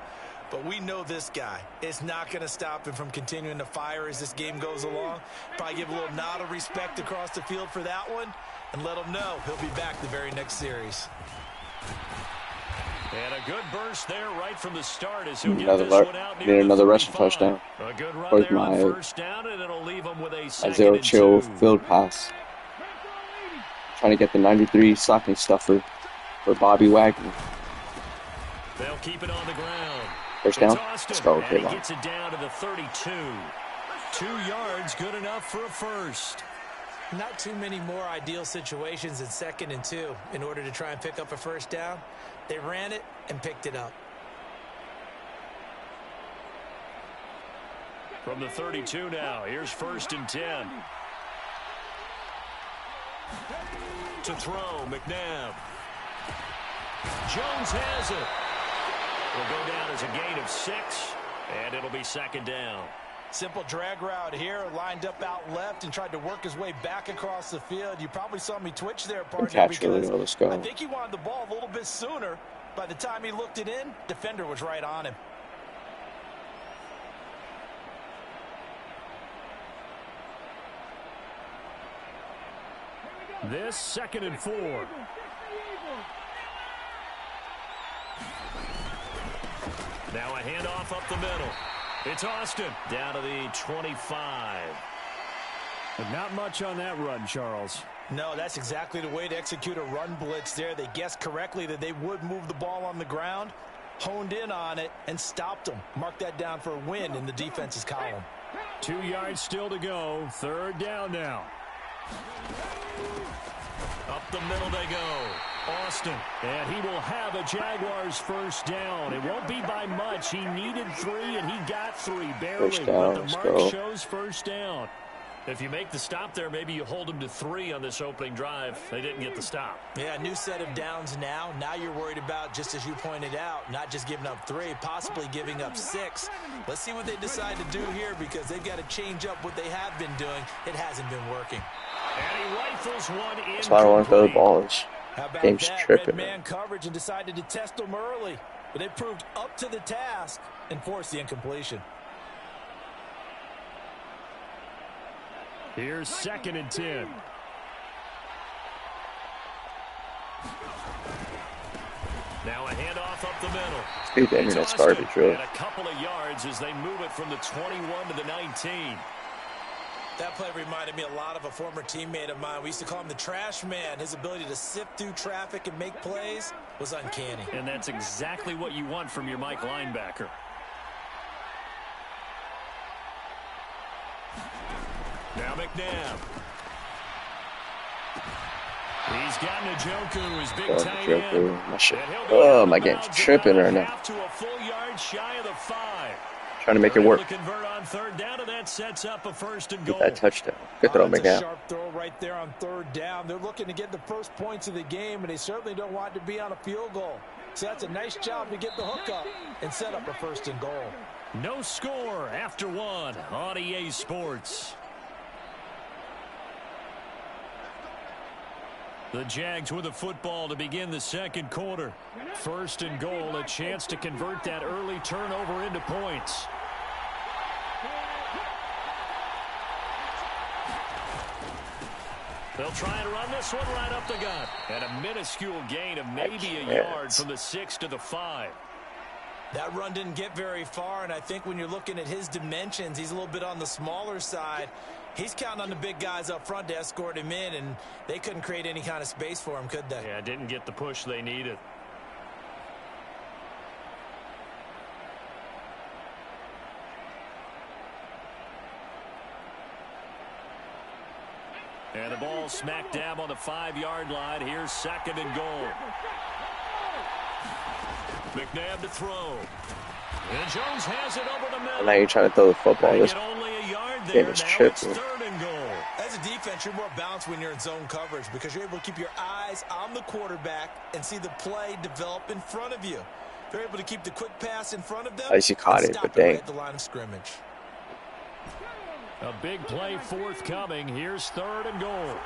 But we know this guy. It's not going to stop him from continuing to fire as this game goes along. Probably give a little nod of respect across the field for that one and let him know he'll be back the very next series. And a good burst there right from the start as he'll get Another this one out near need the another rushing 35. touchdown. A good run Where's there on my first down, and it'll leave him with a second Isaiah and Chill 2. field pass? Trying to get the 93 stocking stuffer for Bobby Wagner. They'll keep it on the ground. First down. It's Austin, Let's go. and Okay, he long. gets it down to the 32. 2 yards, good enough for a first. Not too many more ideal situations in 2nd and 2 in order to try and pick up a first down. They ran it and picked it up. From the 32 now, here's 1st and 10. To throw, McNabb. Jones has it. Will go down as a gain of 6, and it'll be 2nd down. Simple drag route here, lined up out left and tried to work his way back across the field. You probably saw me twitch there, partner, Catch really because well. Let's go. I think he wanted the ball a little bit sooner. By the time he looked it in, defender was right on him. This 2nd and 4. Now a handoff up the middle. It's Austin down to the 25. But not much on that run, Charles. No, that's exactly the way to execute a run blitz there. They guessed correctly that they would move the ball on the ground, honed in on it, and stopped them. Mark that down for a win in the defense's column. 2 yards still to go. 3rd down now. Up the middle they go. Austin, and he will have a Jaguars first down. It won't be by much. He needed 3, and he got 3, barely. But the mark shows first down. If you make the stop there, maybe you hold them to 3 on this opening drive. They didn't get the stop. Yeah, new set of downs now. Now you're worried about, just as you pointed out, not just giving up 3, possibly giving up 6. Let's see what they decide to do here because they've got to change up what they have been doing. It hasn't been working. And he rifles one in. That's why I don't want to throw the balls. How about Game's that? tripping. Red man coverage and decided to test them early. But they proved up to the task and forced the incompletion. Here's 2nd and 10. Now a handoff up the middle. Dude, I mean, that's garbage, really. And a couple of yards as they move it from the 21 to the 19. That play reminded me a lot of a former teammate of mine. We used to call him the trash man. His ability to sift through traffic and make plays was uncanny. And that's exactly what you want from your Mike linebacker. Now McNabb. He's got Njoku, his big tight end. Oh, my game's tripping right now. To a full yard shy of the 5. Trying to make it work. To convert on 3rd down, and that sets up a 1st and goal. Get that touchdown. Good throw, McNabb. Sharp throw right there on 3rd down. They're looking to get the first points of the game, and they certainly don't want to be on a field goal. So that's a nice job to get the hook up and set up a 1st and goal. No score after 1 on EA Sports. The Jags with the football to begin the 2nd quarter. 1st and goal, a chance to convert that early turnover into points. They'll try and run this one right up the gut. And a minuscule gain of maybe a yard from the 6 to the 5. That run didn't get very far, and I think when you're looking at his dimensions, he's a little bit on the smaller side. He's counting on the big guys up front to escort him in, and they couldn't create any kind of space for him, could they? Yeah, didn't get the push they needed. And the ball smack dab on the 5-yard line. Here's 2nd and goal. McNabb to throw. And Jones has it over the middle. Now you're trying to throw the football. This game is tripping. 3rd and goal. As a defense, you're more balanced when you're in zone coverage because you're able to keep your eyes on the quarterback and see the play develop in front of you. They're able to keep the quick pass in front of them. At least he caught it, but dang. Right at the line of scrimmage. A big play forthcoming. Here's 3rd and goal.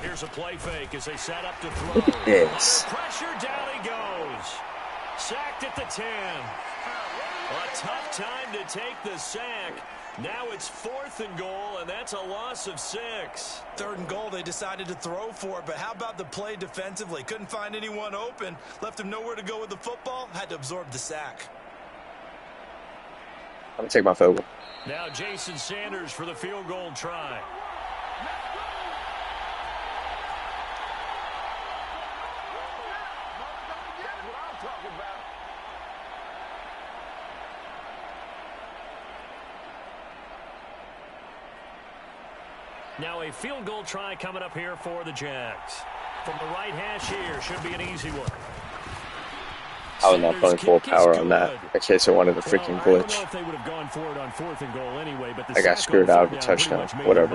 Here's a play fake as they set up to throw. Yes. Pressure, down he goes. Sacked at the 10. A tough time to take the sack. Now it's 4th and goal, and that's a loss of 6. 3rd and goal, they decided to throw for it, but how about the play defensively? Couldn't find anyone open. Left him nowhere to go with the football. Had to absorb the sack. I'm going to take my field goal. Now Jason Sanders for the field goal try. Now a field goal try coming up here for the Jags. From the right hash here, should be an easy one. I was not going full power on that in case I wanted a freaking glitch. I don't know if they would have gone for it on 4th and goal anyway, but I got screwed out of a touchdown. Whatever.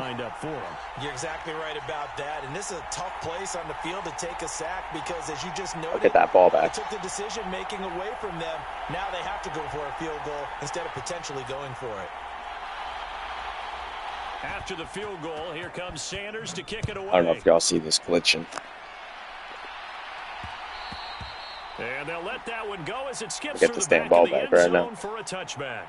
You're exactly right about that, and this is a tough place on the field to take a sack because, as you just noted, I'll get that ball back. They took the decision-making away from them. Now they have to go for a field goal instead of potentially going for it. After the field goal, here comes Sanders to kick it away. I don't know if y'all see this glitching. And they'll let that one go as it skips Get through this the damn back ball of the back end right now. zone for a touchback.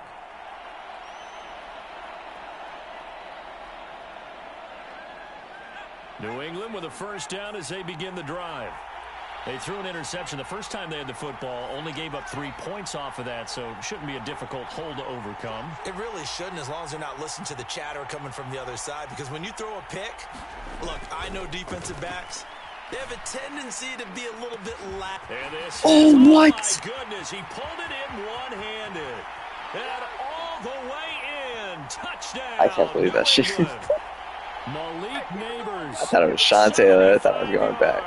New England with a 1st down as they begin the drive. They threw an interception the first time they had the football, only gave up 3 points off of that, so it shouldn't be a difficult hole to overcome. It really shouldn't, as long as they're not listening to the chatter coming from the other side, because when you throw a pick, look, I know defensive backs, they have a tendency to be a little bit lax. Oh, what? My goodness, he pulled it in one-handed. And all the way in. Touchdown. I can't believe that shit. Malik Neighbors. I thought it was Sean Taylor. I thought I was going back.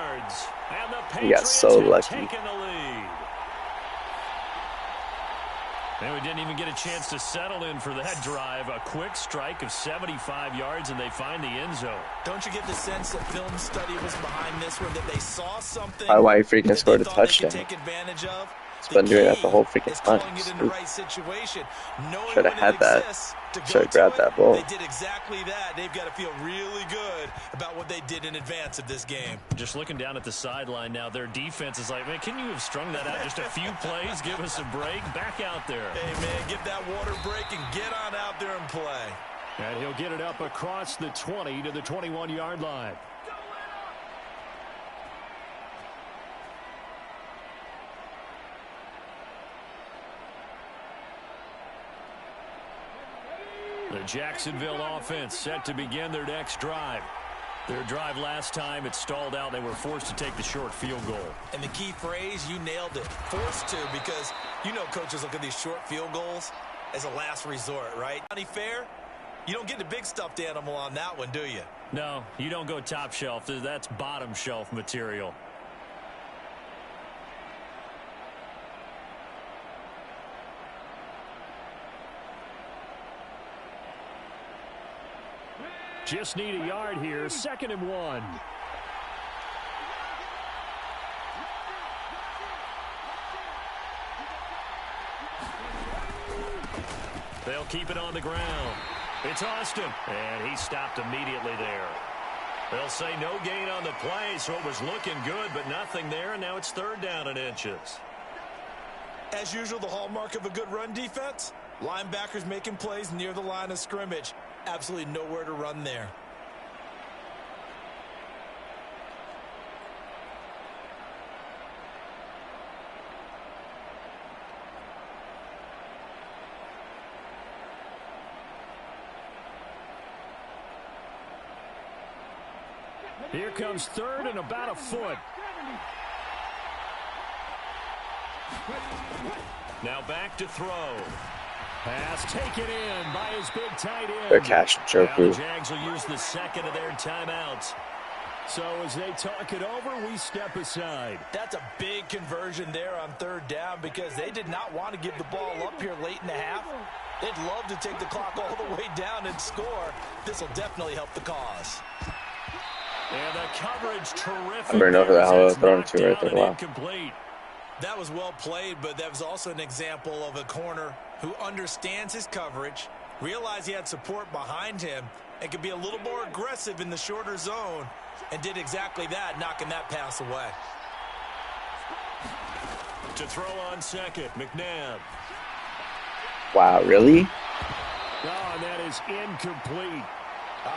He got so lucky. And we didn't even get a chance to settle in for that drive. A quick strike of 75 yards, and they find the end zone. Don't you get the sense that film study was behind this one, that they saw something Why he freaking scored a touchdown? Take advantage of? He's been doing that the whole freaking time. Should have had that. Should have grabbed that ball. They did exactly that. They've got to feel really good about what they did in advance of this game. Just looking down at the sideline now, their defense is like, man, can you have strung that out just a few plays? Give us a break. Back out there. Hey, man, get that water break and get on out there and play. And he'll get it up across the 20 to the 21-yard line. The Jacksonville offense set to begin their next drive. Their drive last time, it stalled out. They were forced to take the short field goal. And the key phrase, you nailed it. Forced to, because you know coaches look at these short field goals as a last resort, right? Fair? You don't get the big stuffed animal on that one, do you? No, you don't go top shelf. That's bottom shelf material. Just need a yard here. 2nd and 1. They'll keep it on the ground. It's Austin, and he stopped immediately there. They'll say no gain on the play, so it was looking good, but nothing there, and now it's 3rd down and inches. As usual, the hallmark of a good run defense, linebackers making plays near the line of scrimmage. Absolutely nowhere to run there. Here comes 3rd and about a foot. Now back to throw. Pass taken in by his big tight end. They're cash Joku. The Jags will use the 2nd of their timeouts. So as they talk it over, we step aside. That's a big conversion there on 3rd down because they did not want to give the ball up here late in the half. They'd love to take the clock all the way down and score. This will definitely help the cause. And the coverage terrific. I don't know who the hell I was throwing to right there. Wow. Incomplete. That was well played, but that was also an example of a corner who understands his coverage, realized he had support behind him, and could be a little more aggressive in the shorter zone, and did exactly that, knocking that pass away. To throw on 2nd, McNabb. Wow, really? Oh, and that is incomplete.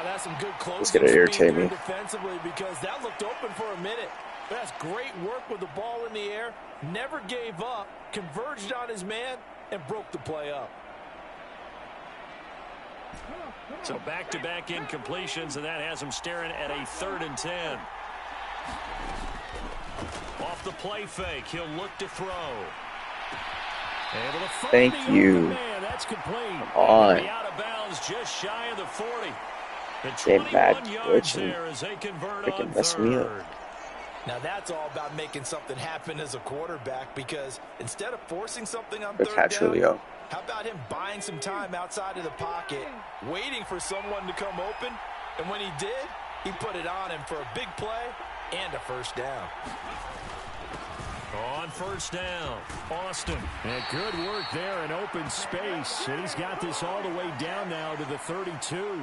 That's some good close. It's going to irritate me. Defensively, because that looked open for a minute. That's great work with the ball in the air. Never gave up, converged on his man, and broke the play up. So back-to-back incompletions, and that has him staring at a 3rd and 10. Off the play fake, he'll look to throw. Able to find Thank you. Man. That's complete. Come on. Out of bounds, just shy of the 40. The Damn 21 bad yards glitch there as they convert freaking on mess me 3rd. up. Now that's all about making something happen as a quarterback, because instead of forcing something on Good 3rd catch, down, Julio. how about him buying some time outside of the pocket, waiting for someone to come open, and when he did, he put it on him for a big play and a 1st down. On 1st down, Austin. And good work there in open space. And he's got this all the way down now to the 32.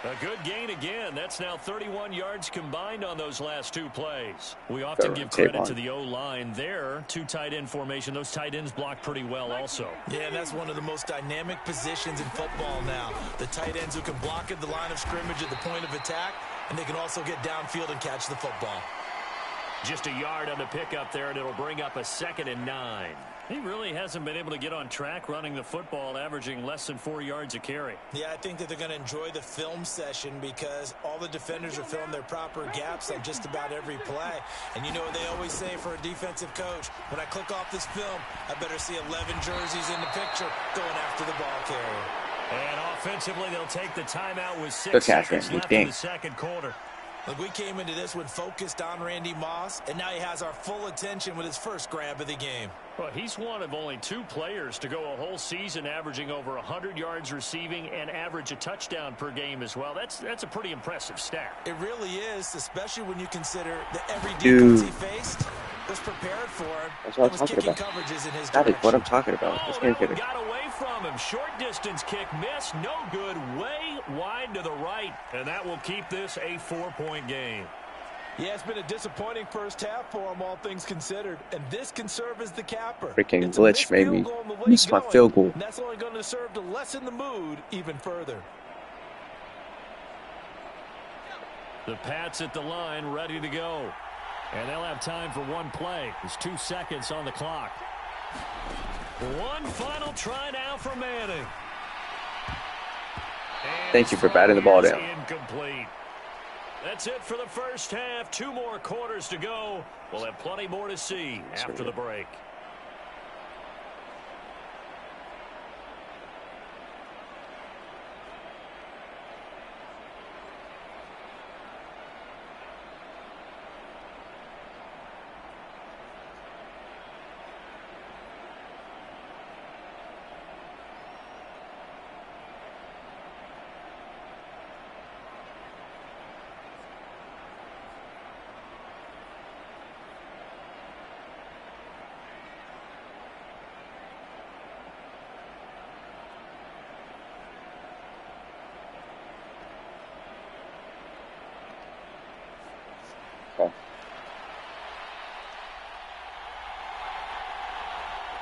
A good gain again. That's now 31 yards combined on those last 2 plays. We often give credit to the O-line there. 2 tight end formation. Those tight ends block pretty well also. Yeah, and that's one of the most dynamic positions in football now. The tight ends who can block at the line of scrimmage at the point of attack, and they can also get downfield and catch the football. Just a yard on the pickup there, and it'll bring up a 2nd and 9. He really hasn't been able to get on track running the football, averaging less than 4 yards a carry. Yeah, I think that they're going to enjoy the film session because all the defenders are filling their proper gaps on just about every play. And you know what they always say for a defensive coach? When I click off this film, I better see 11 jerseys in the picture going after the ball carrier. And offensively, they'll take the timeout with 6 Good catch, seconds Randy. left in Dang. the second quarter. Look, we came into this one focused on Randy Moss, and now he has our full attention with his first grab of the game. Well, he's one of only 2 players to go a whole season averaging over 100 yards receiving and average a touchdown per game as well. That's a pretty impressive stat. It really is, especially when you consider that every defense he faced was prepared for him. That's what I'm was talking kicking about. coverages in his That is direction. what I'm talking about. Oh, This that game one could got away from him. Short distance kick missed. No good. Way wide to the right. And that will keep this a 4-point game. Yeah, it's been a disappointing first half for him, all things considered. And this can serve as the capper. freaking It's a glitch missed made field me goal on the way miss my going, field goal. and that's only going to serve to lessen the mood even further. The Pats at the line, ready to go. And they'll have time for one play. There's 2 seconds on the clock. One final try now for Manning. And Thank you for batting the ball down. Incomplete. That's it for the first half. 2 more quarters to go. We'll have plenty more to see after the break.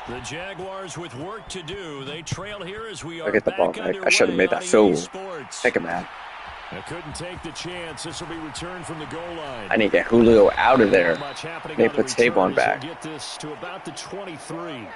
The Jaguars with work to do. They trail here as we are get the back ball back. underway I should have made that field goal. Take it, man. I couldn't take the chance. This will be returned from the goal line. I need to get Julio out of there. Much happening They on the put Tavon return as back. we get this to about the 23.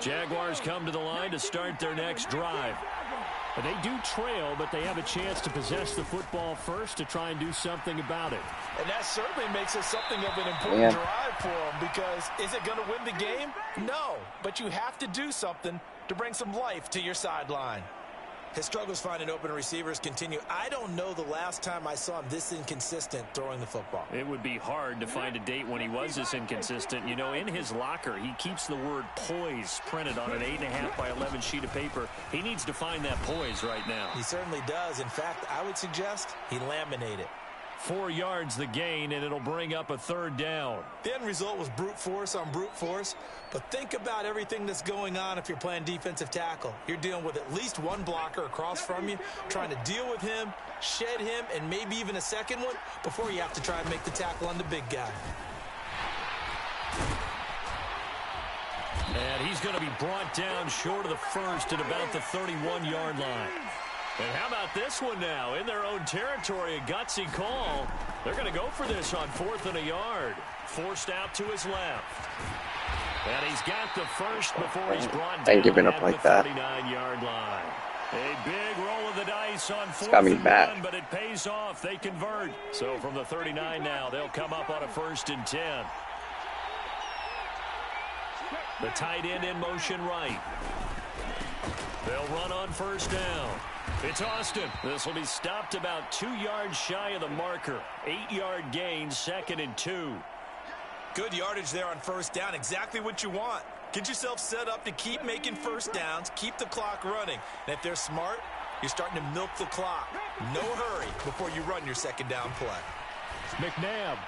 Jaguars come to the line to start their next drive. They do trail, but they have a chance to possess the football first to try and do something about it. And that certainly makes it something of an important drive for them, because is it going to win the game? No, but you have to do something to bring some life to your sideline. His struggles finding open receivers continue. I don't know the last time I saw him this inconsistent throwing the football. It would be hard to find a date when he was this inconsistent. You know, in his locker, he keeps the word poise printed on an 8.5 by 11 sheet of paper. He needs to find that poise right now. He certainly does. In fact, I would suggest he laminate it. 4 yards the gain, and it'll bring up a 3rd down. The end result was brute force on brute force. But think about everything that's going on if you're playing defensive tackle. You're dealing with at least one blocker across from you, trying to deal with him, shed him, and maybe even a second one before you have to try and make the tackle on the big guy. And he's going to be brought down short of the first at about the 31-yard line. And how about this one now? In their own territory, a gutsy call. They're going to go for this on 4th and a yard. Forced out to his left. And he's got the first before he's brought down Giving up at like the that. 39-yard line. A big roll of the dice on 4th got me and mad. 1, but it pays off. They convert. So from the 39 now, they'll come up on a 1st and 10. The tight end in motion right. They'll run on 1st down. It's Austin. This will be stopped about 2 yards shy of the marker. 8-yard gain, 2nd and 2. Good yardage there on 1st down. Exactly what you want. Get yourself set up to keep making 1st downs, keep the clock running. And if they're smart, you're starting to milk the clock. No hurry before you run your 2nd down play. McNabb.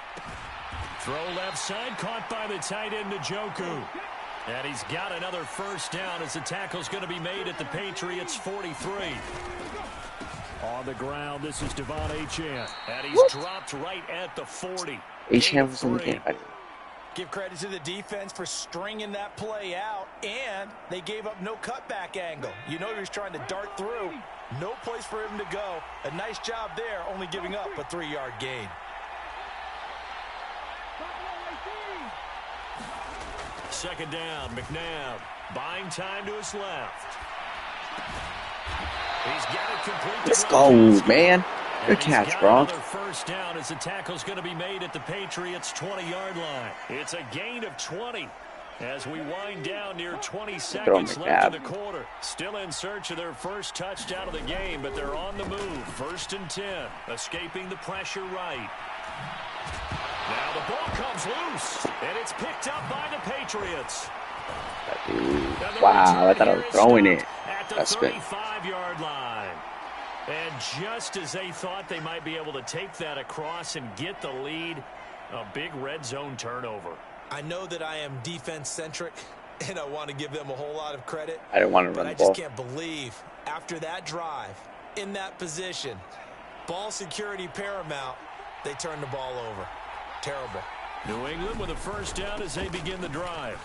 Throw left side, caught by the tight end Njoku. And he's got another 1st down as the tackle's going to be made at the Patriots' 43. On the ground, this is Devon Achane. And he's dropped right at the 40. Achane was in the game. Give credit to the defense for stringing that play out, and they gave up no cutback angle. You know he was trying to dart through. No place for him to go. A nice job there, only giving up a 3-yard gain. second down. McNabb buying time to his left. He's got it complete. Let's go, man. Good catch, bro. Another first down as the tackle's going to be made at the Patriots' 20-yard line. It's a gain of 20 as we wind down near 20 seconds left in the quarter. Still in search of their first touchdown of the game, but they're on the move. 1st and 10, escaping the pressure right. Now the ball comes loose, and it's picked up by the Patriots. Wow, I thought I was throwing it. At the 35-yard line. And just as they thought they might be able to take that across and get the lead, a big red zone turnover. I know that I am defense-centric, and I want to give them a whole lot of credit. I didn't want to run the ball. I just can't believe, after that drive, in that position, ball security paramount, they turn the ball over. Terrible. New England with a first down as they begin the drive.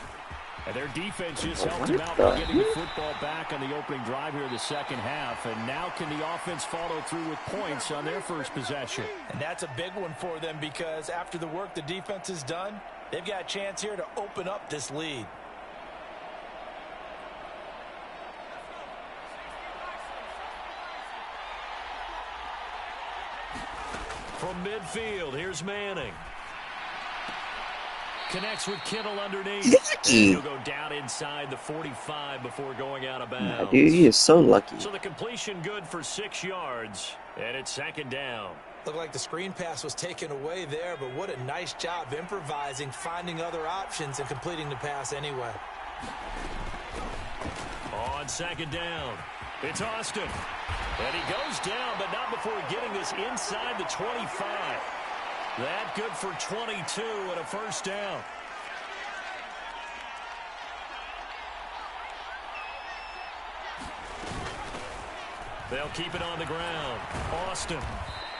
And their defense just helped them out by getting the football back on the opening drive here in the second half. And now can the offense follow through with points on their first possession? And that's a big one for them because after the work the defense has done, they've got a chance here to open up this lead. From midfield, here's Manning. Connects with Kittle underneath. He'll go down inside the 45 before going out of bounds. Nah, dude, he is so lucky. So the completion good for 6 yards, and it's second down. Looked like the screen pass was taken away there, but what a nice job improvising, finding other options, and completing the pass anyway. On second down, it's Austin. And he goes down, but not before getting this inside the 25. That good for 22 and a first down. They'll keep it on the ground. Austin,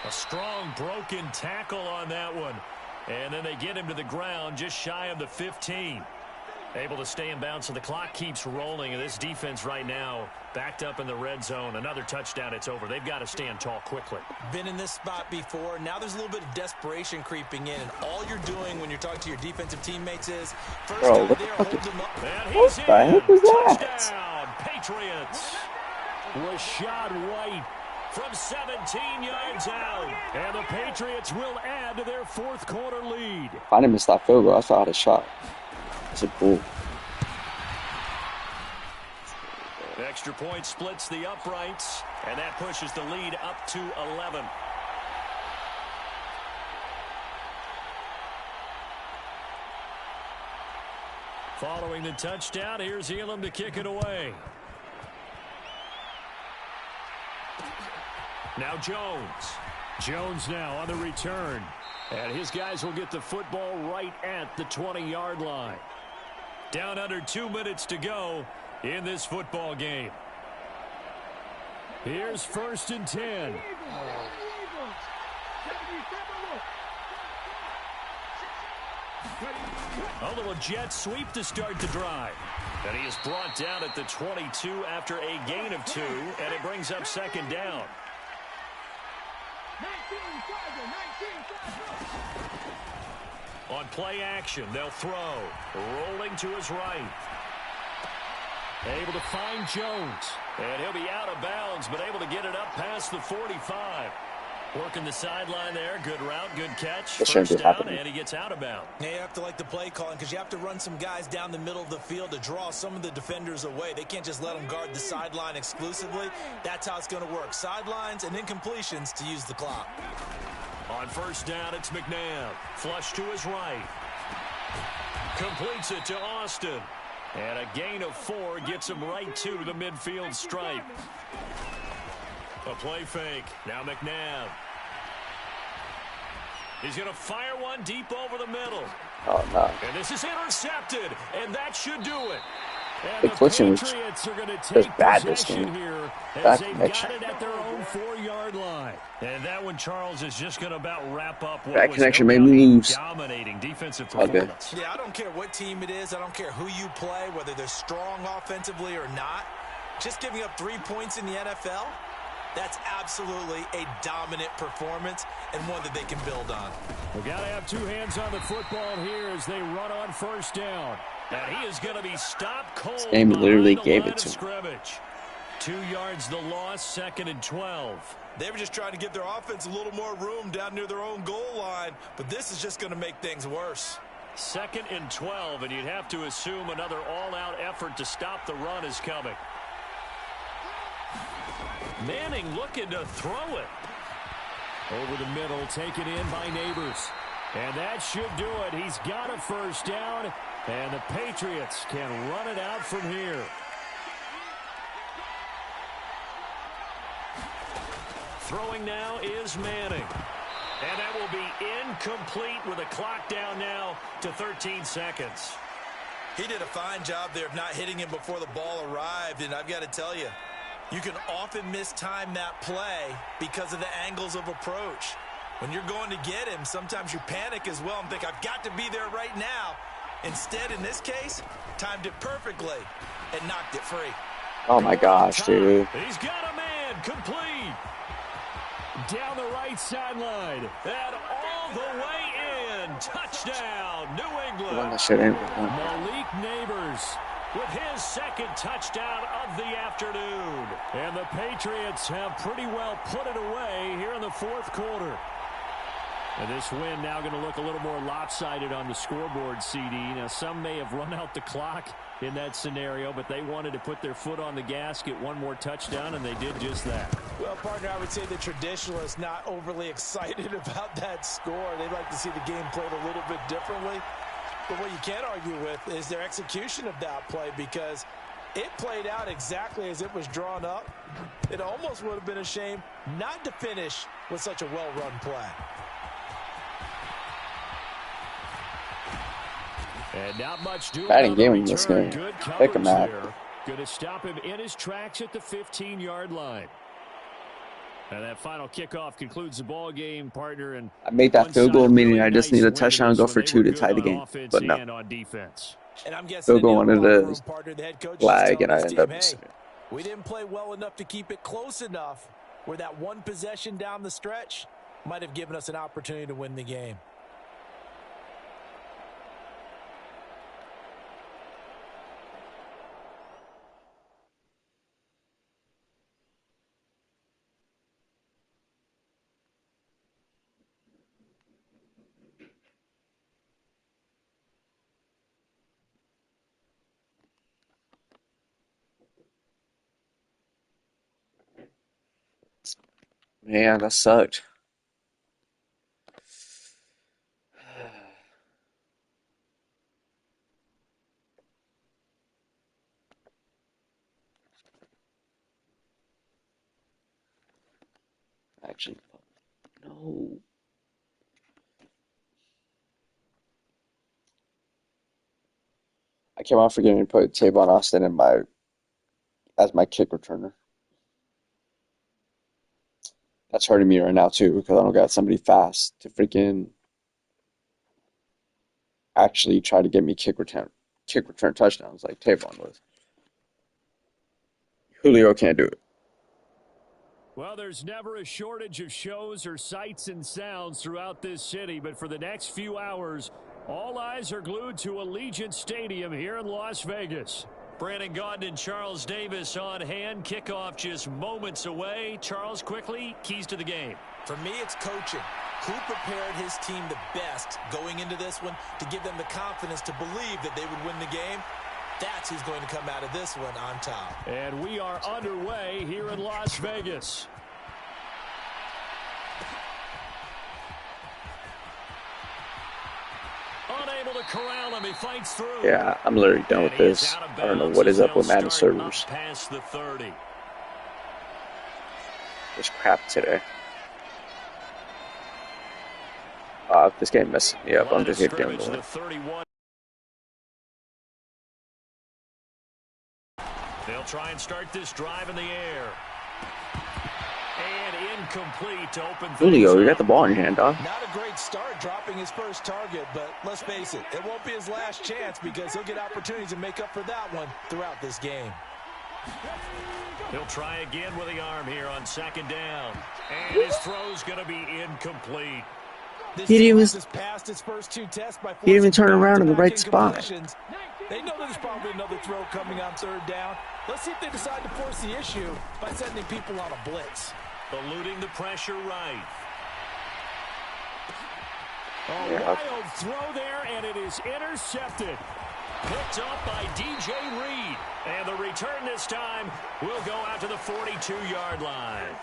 a strong broken tackle on that one. And then they get him to the ground just shy of the 15. Able to stay in bounds, so the clock keeps rolling. And this defense right now backed up in the red zone. Another touchdown, it's over. They've got to stand tall quickly. Been in this spot before. Now there's a little bit of desperation creeping in. And all you're doing when you're talking to your defensive teammates is, first down there, hold them up. And he's in. Touchdown, Patriots. Rashad White from 17 yards out. And the Patriots will add to their 4th quarter lead. If I didn't miss that field goal, I saw the shot. It's a cool. Extra point splits the uprights, and that pushes the lead up to 11. Following the touchdown, here's Elam to kick it away. Now Jones. Jones now on the return. And his guys will get the football right at the 20-yard line. Down under 2 minutes to go in this football game. Here's 1st and 10. A little jet sweep to start the drive. And he is brought down at the 22 after a gain of 2, and it brings up second down. On play action, they'll throw. Rolling to his right. Able to find Jones. And he'll be out of bounds, but able to get it up past the 45. Working the sideline there. Good route, good catch. First down, and he gets out of bounds. Yeah, you have to like the play calling because you have to run some guys down the middle of the field to draw some of the defenders away. They can't just let them guard the sideline exclusively. That's how it's going to work. Sidelines and then completions to use the clock. On first down, it's McNabb. Flush to his right. Completes it to Austin. And a gain of 4 gets him right to the midfield stripe. A play fake. Now McNabb. He's going to fire one deep over the middle. Oh, no. And this is intercepted. And that should do it. The glitching was bad this game. Bad connection. Got it at their own 4-yard line. And that one, Charles, is just going to about wrap up what bad was connection made me lose. Dominating defensive performance. Yeah, I don't care what team it is. I don't care who you play, whether they're strong offensively or not. Just giving up 3 points in the NFL, That's absolutely a dominant performance and one that they can build on. We got to have two hands on the football here as they run on first down. And he is going to be stopped cold. This game literally gave it to him. Scrimmage. 2 yards the loss, 2nd and 12. They were just trying to give their offense a little more room down near their own goal line, but this is just going to make things worse. 2nd and 12, and you'd have to assume another all-out effort to stop the run is coming. Manning looking to throw it. Over the middle, taken in by Neighbors. And that should do it. He's got a first down, and the Patriots can run it out from here. Throwing now is Manning. And that will be incomplete with a clock down now to 13 seconds. He did a fine job there of not hitting him before the ball arrived, and I've got to tell you, you can often mistime that play because of the angles of approach. When you're going to get him, sometimes you panic as well and think, I've got to be there right now. Instead, in this case, timed it perfectly and knocked it free. Oh my gosh, dude. He's got a man complete. Down the right sideline. And all the way in. Touchdown, New England. Malik Neighbors with his second touchdown of the afternoon. And the Patriots have pretty well put it away here in the fourth quarter. And this win now going to look a little more lopsided on the scoreboard, CD. Now, some may have run out the clock in that scenario, but they wanted to put their foot on the gas, get one more touchdown, and they did just that. Well, partner, I would say the traditionalists not overly excited about that score. They'd like to see the game played a little bit differently. But what you can't argue with is their execution of that play, because it played out exactly as it was drawn up. It almost would have been a shame not to finish with such a well-run play. And not much doing. Batting game in this game. Pick him out. Going to stop him in his tracks at the 15-yard line. And that final kickoff concludes the ball game, partner. And I made that field goal, meaning I just need a touchdown and go for 2 to tie the game. But no. Field goal wanted a flag, and I ended up missing it. We didn't play well enough to keep it close enough where that one possession down the stretch might have given us an opportunity to win the game. Man, that sucked. Actually, no. I came out forgetting to put Tavon Austin in as my kick returner. That's hurting me right now too, because I don't got somebody fast to freaking actually try to get me kick return touchdowns like Tavon was. Julio can't do it. Well, there's never a shortage of shows or sights and sounds throughout this city, but for the next few hours, all eyes are glued to Allegiant Stadium here in Las Vegas. Brandon Gaudin and Charles Davis on hand. Kickoff just moments away. Charles, quickly, keys to the game. For me, it's coaching. Who prepared his team the best going into this one to give them the confidence to believe that they would win the game? That's who's going to come out of this one on top. And we are underway here in Las Vegas. Unable to corral him, he fights through. Yeah, I'm literally done with this. I don't know what is up with Madden servers. Past the 30. There's crap today. This game messed me up. I'm just getting down the way. They'll try and start this drive in the air. And incomplete to open things Julio, you up. got the ball in your hand, dog. Not a great start dropping his first target, but let's face it won't be his last chance because he'll get opportunities to make up for that one throughout this game. He'll try again with the arm here on second down. And his throw's going to be incomplete. He didn't even turn around in the right spot. They know there's probably another throw coming on third down. Let's see if they decide to force the issue by sending people on a blitz. Eluding the pressure right. A wild throw there, and it is intercepted. Picked up by DJ Reed. And the return this time will go out to the 42-yard line.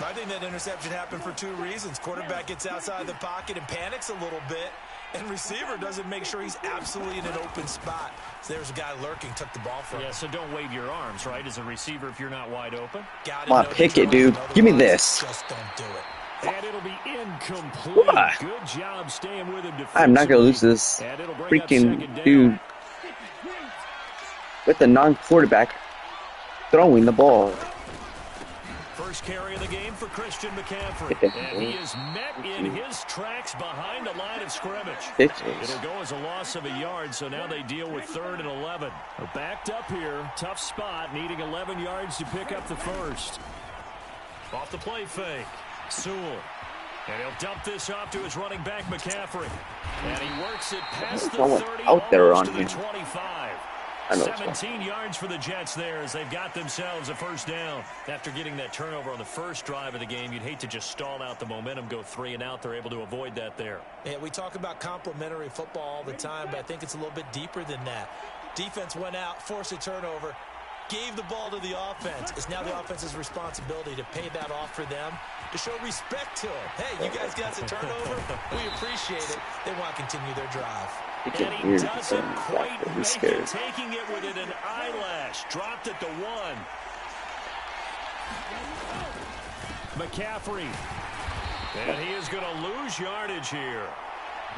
I think that interception happened for two reasons. Quarterback gets outside the pocket and panics a little bit, and receiver doesn't make sure he's absolutely in an open spot. So there's a guy lurking, took the ball from him. Yeah, so don't wave your arms, right, as a receiver if you're not wide open. Come on, pick it, dude. Give me this. Just don't do it. And it'll be incomplete. Good job staying with him. I'm not going to lose this freaking dude with the non-quarterback throwing the ball. First carry of the game for Christian McCaffrey. And he is met in his tracks behind the line of scrimmage. It'll go as a loss of a yard, so now they deal with 3rd and 11. They're backed up here. Tough spot, needing 11 yards to pick up the first. Off the play fake. Sewell. And he'll dump this off to his running back, McCaffrey. And he works it past the 30, out there on to the him. 25. 17 yards for the Jets there as they've got themselves a first down. After getting that turnover on the first drive of the game, you'd hate to just stall out the momentum, go 3 and out. They're able to avoid that there. Yeah, we talk about complementary football all the time, but I think it's a little bit deeper than that. Defense went out, forced a turnover, gave the ball to the offense. It's now the offense's responsibility to pay that off for them, to show respect to them. Hey, you guys got a turnover? We appreciate it. They want to continue their drive. And he doesn't quite make it, taking it within an eyelash. Dropped at the 1. McCaffrey. And he is going to lose yardage here.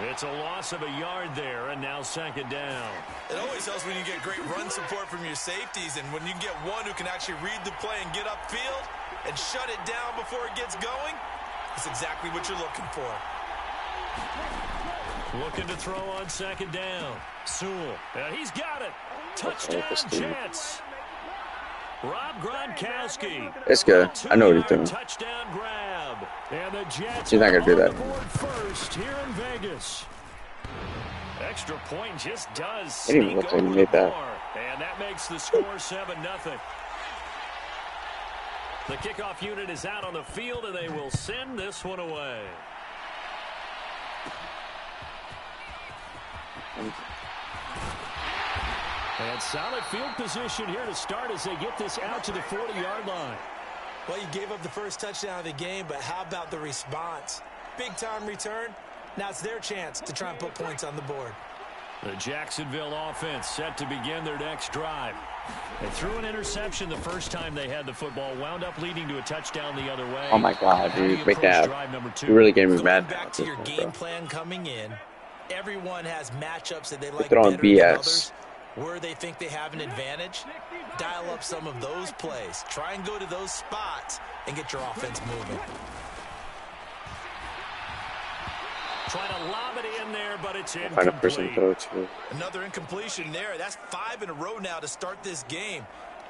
It's a loss of a yard there, and now second down. It always helps when you get great run support from your safeties, and when you get one who can actually read the play and get upfield and shut it down before it gets going, that's exactly what you're looking for. Looking to throw on second down. Sewell. And he's got it. Touchdown, Jets. Rob Gronkowski. It's good. I know what he's doing. Touchdown grab. And the Jets he's not going to do that. First here in Vegas. Extra point just does. He didn't even look like he made that. And that makes the score 7-0. The kickoff unit is out on the field, and they will send this one away. And solid field position here to start as they get this out to the 40-yard line. Well, you gave up the first touchdown of the game, but how about the response? Big-time return. Now it's their chance to try and put points on the board. The Jacksonville offense set to begin their next drive. They threw an interception the first time they had the football, wound up leading to a touchdown the other way. Oh my God, dude! Wait, you really gave me mad. Back to your game plan coming in. Everyone has matchups that they like throwing better than BS. others, where they think they have an advantage. Dial up some of those plays. Try and go to those spots and get your offense moving. Trying to lob it in there, but it's incomplete. Another incompletion there. That's 5 in a row now to start this game.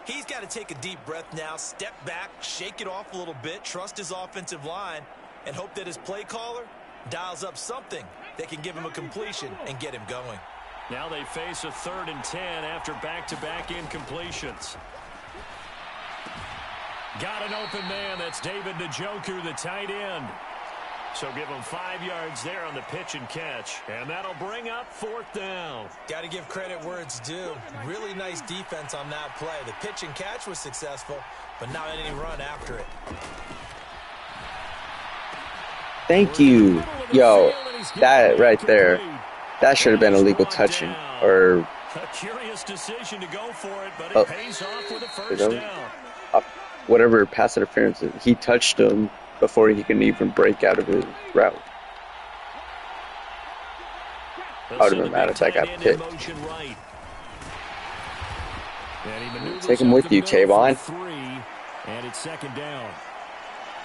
He's got to take a deep breath now, step back, shake it off a little bit, trust his offensive line, and hope that his play caller dials up something that can give him a completion and get him going. Now they face a 3rd and 10 after back-to-back incompletions. Got an open man. That's David Njoku, the tight end. So give him 5 yards there on the pitch and catch. And that'll bring up 4th down. Got to give credit where it's due. Really nice defense on that play. The pitch and catch was successful, but not any run after it. Thank you. Yo, that right there, that should have been a legal touching. Or a curious decision to go for it, but it pays off with a first down. Whatever pass interference, he touched him before he can even break out of his route. I would have been mad if that got picked. Right. Take him with you, Tavon. And it's second down.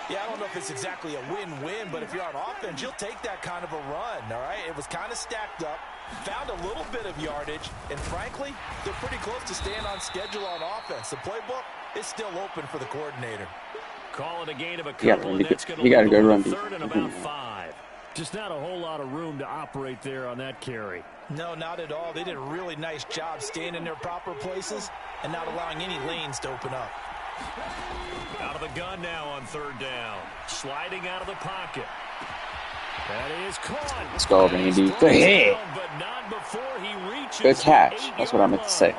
Yeah, I don't know if it's exactly a win-win, but if you're on offense, you'll take that kind of a run, all right? It was kind of stacked up, found a little bit of yardage, and frankly, they're pretty close to staying on schedule on offense. The playbook is still open for the coordinator. Call it a gain of a couple, and that's going to lead a good run third and about 5. Just not a whole lot of room to operate there on that carry. No, not at all. They did a really nice job staying in their proper places and not allowing any lanes to open up. Out of the gun now on 3rd down. Sliding out of the pocket. That is caught. Let's go, Randy. Good hit. But not before he reaches good catch. That's what I meant to say.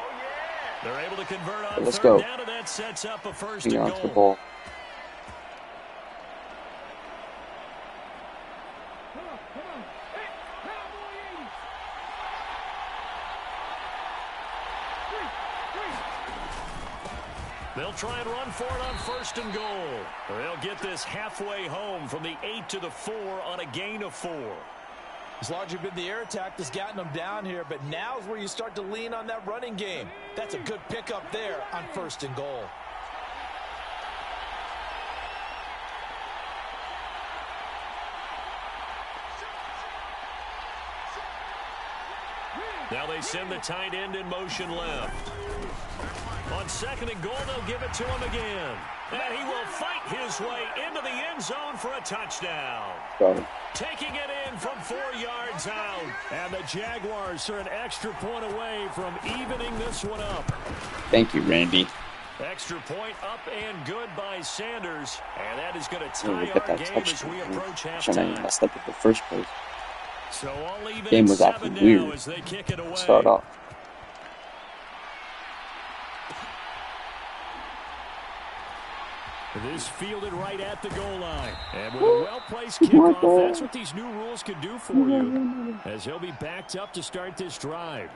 They're able to convert on let's 3rd go. down, and that sets up a 1st and goal. The ball. They'll try and run for it on 1st and goal. They'll get this halfway home from the 8 to the 4 on a gain of 4. As largely been the air attack that's gotten them down here, but now's where you start to lean on that running game. That's a good pickup there on 1st and goal. Now they send the tight end in motion left. On 2nd and goal, they'll give it to him again. And he will fight his way into the end zone for a touchdown. Taking it in from 4 yards out. And the Jaguars are an extra point away from evening this one up. Thank you, Randy. Extra point up and good by Sanders. And that is going to tie our game as we approach halftime. Messed up at the first place. So all even game was actually weird. As they kick it away. Start off. This fielded right at the goal line. And with a well-placed kickoff, that's what these new rules can do for you. As he'll be backed up to start this drive.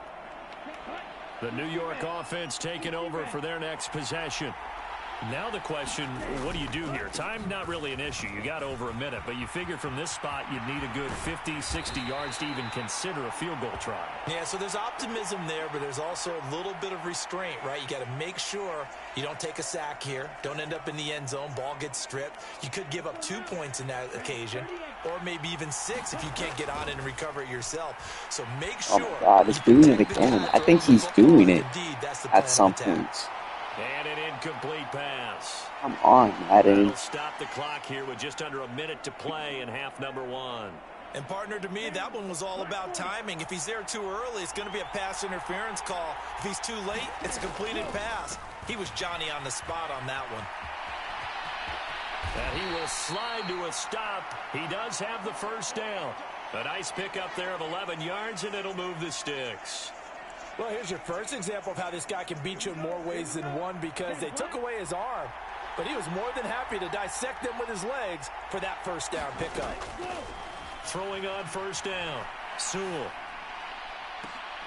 The New York offense taking over for their next possession. Now the question, what do you do here? Time not really an issue. You got over a minute, but you figure from this spot you'd need a good 50, 60 yards to even consider a field goal try. Yeah, so there's optimism there, but there's also a little bit of restraint, right? You got to make sure you don't take a sack here. Don't end up in the end zone. Ball gets stripped. You could give up 2 points in that occasion, or maybe even 6 if you can't get on it and recover it yourself. So make sure. Oh, my God, he's doing it again. I think he's doing it at some point. And an incomplete pass. Come on, Madden. That'll stop the clock here with just under a minute to play in half number 1. And partner, to me, that one was all about timing. If he's there too early, it's going to be a pass interference call. If he's too late, it's a completed pass. He was Johnny on the spot on that one. And he will slide to a stop. He does have the 1st down. A nice pickup there of 11 yards, and it'll move the sticks. Well, here's your first example of how this guy can beat you in more ways than one, because they took away his arm, but he was more than happy to dissect them with his legs for that 1st down pickup. Throwing on 1st down. Sewell.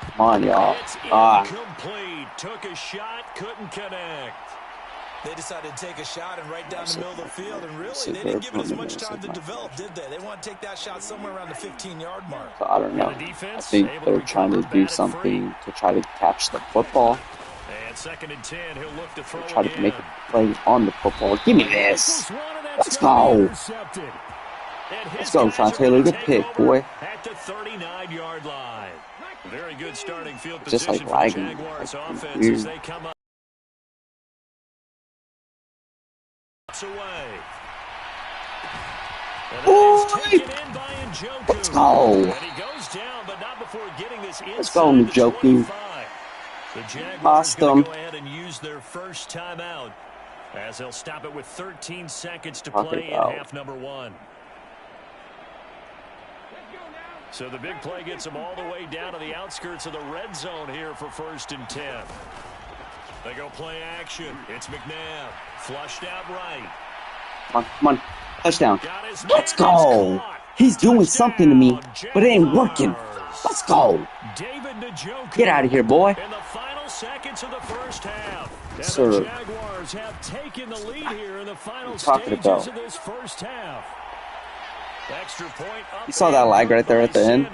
Come on, y'all. It's incomplete. Took a shot, couldn't connect. They decided to take a shot and right down the middle of the field, and really, they didn't give it as much time to develop, did they? They want to take that shot somewhere around the 15-yard mark. So I don't know. I think they're trying to do something to try to catch the football. And 2nd and 10, he'll look to throw try to make a play on the football. Give me this. Let's go. Let's go, Sean Taylor. Good pick, boy. At the 39-yard line. Very good starting field just position like for the lagging. Jaguars offense as they come up. Away. Let's go. And he goes down, but not before getting this inside. Let's go, Njoku. The Jaguars going to go ahead and use their first timeout as they'll stop it with 13 seconds to play in half number 1. So the big play gets them all the way down to the outskirts of the red zone here for 1st and 10. They go play action. It's McNabb. Flushed out right. Come on. Touchdown. Let's go. He's doing something to me, but it ain't working. Let's go. Get out of here, boy. In the final seconds of the 1st half. Sir. The Jaguars have taken the lead here in the final stages of this 1st half. Extra point up. You saw that lag right there at the end.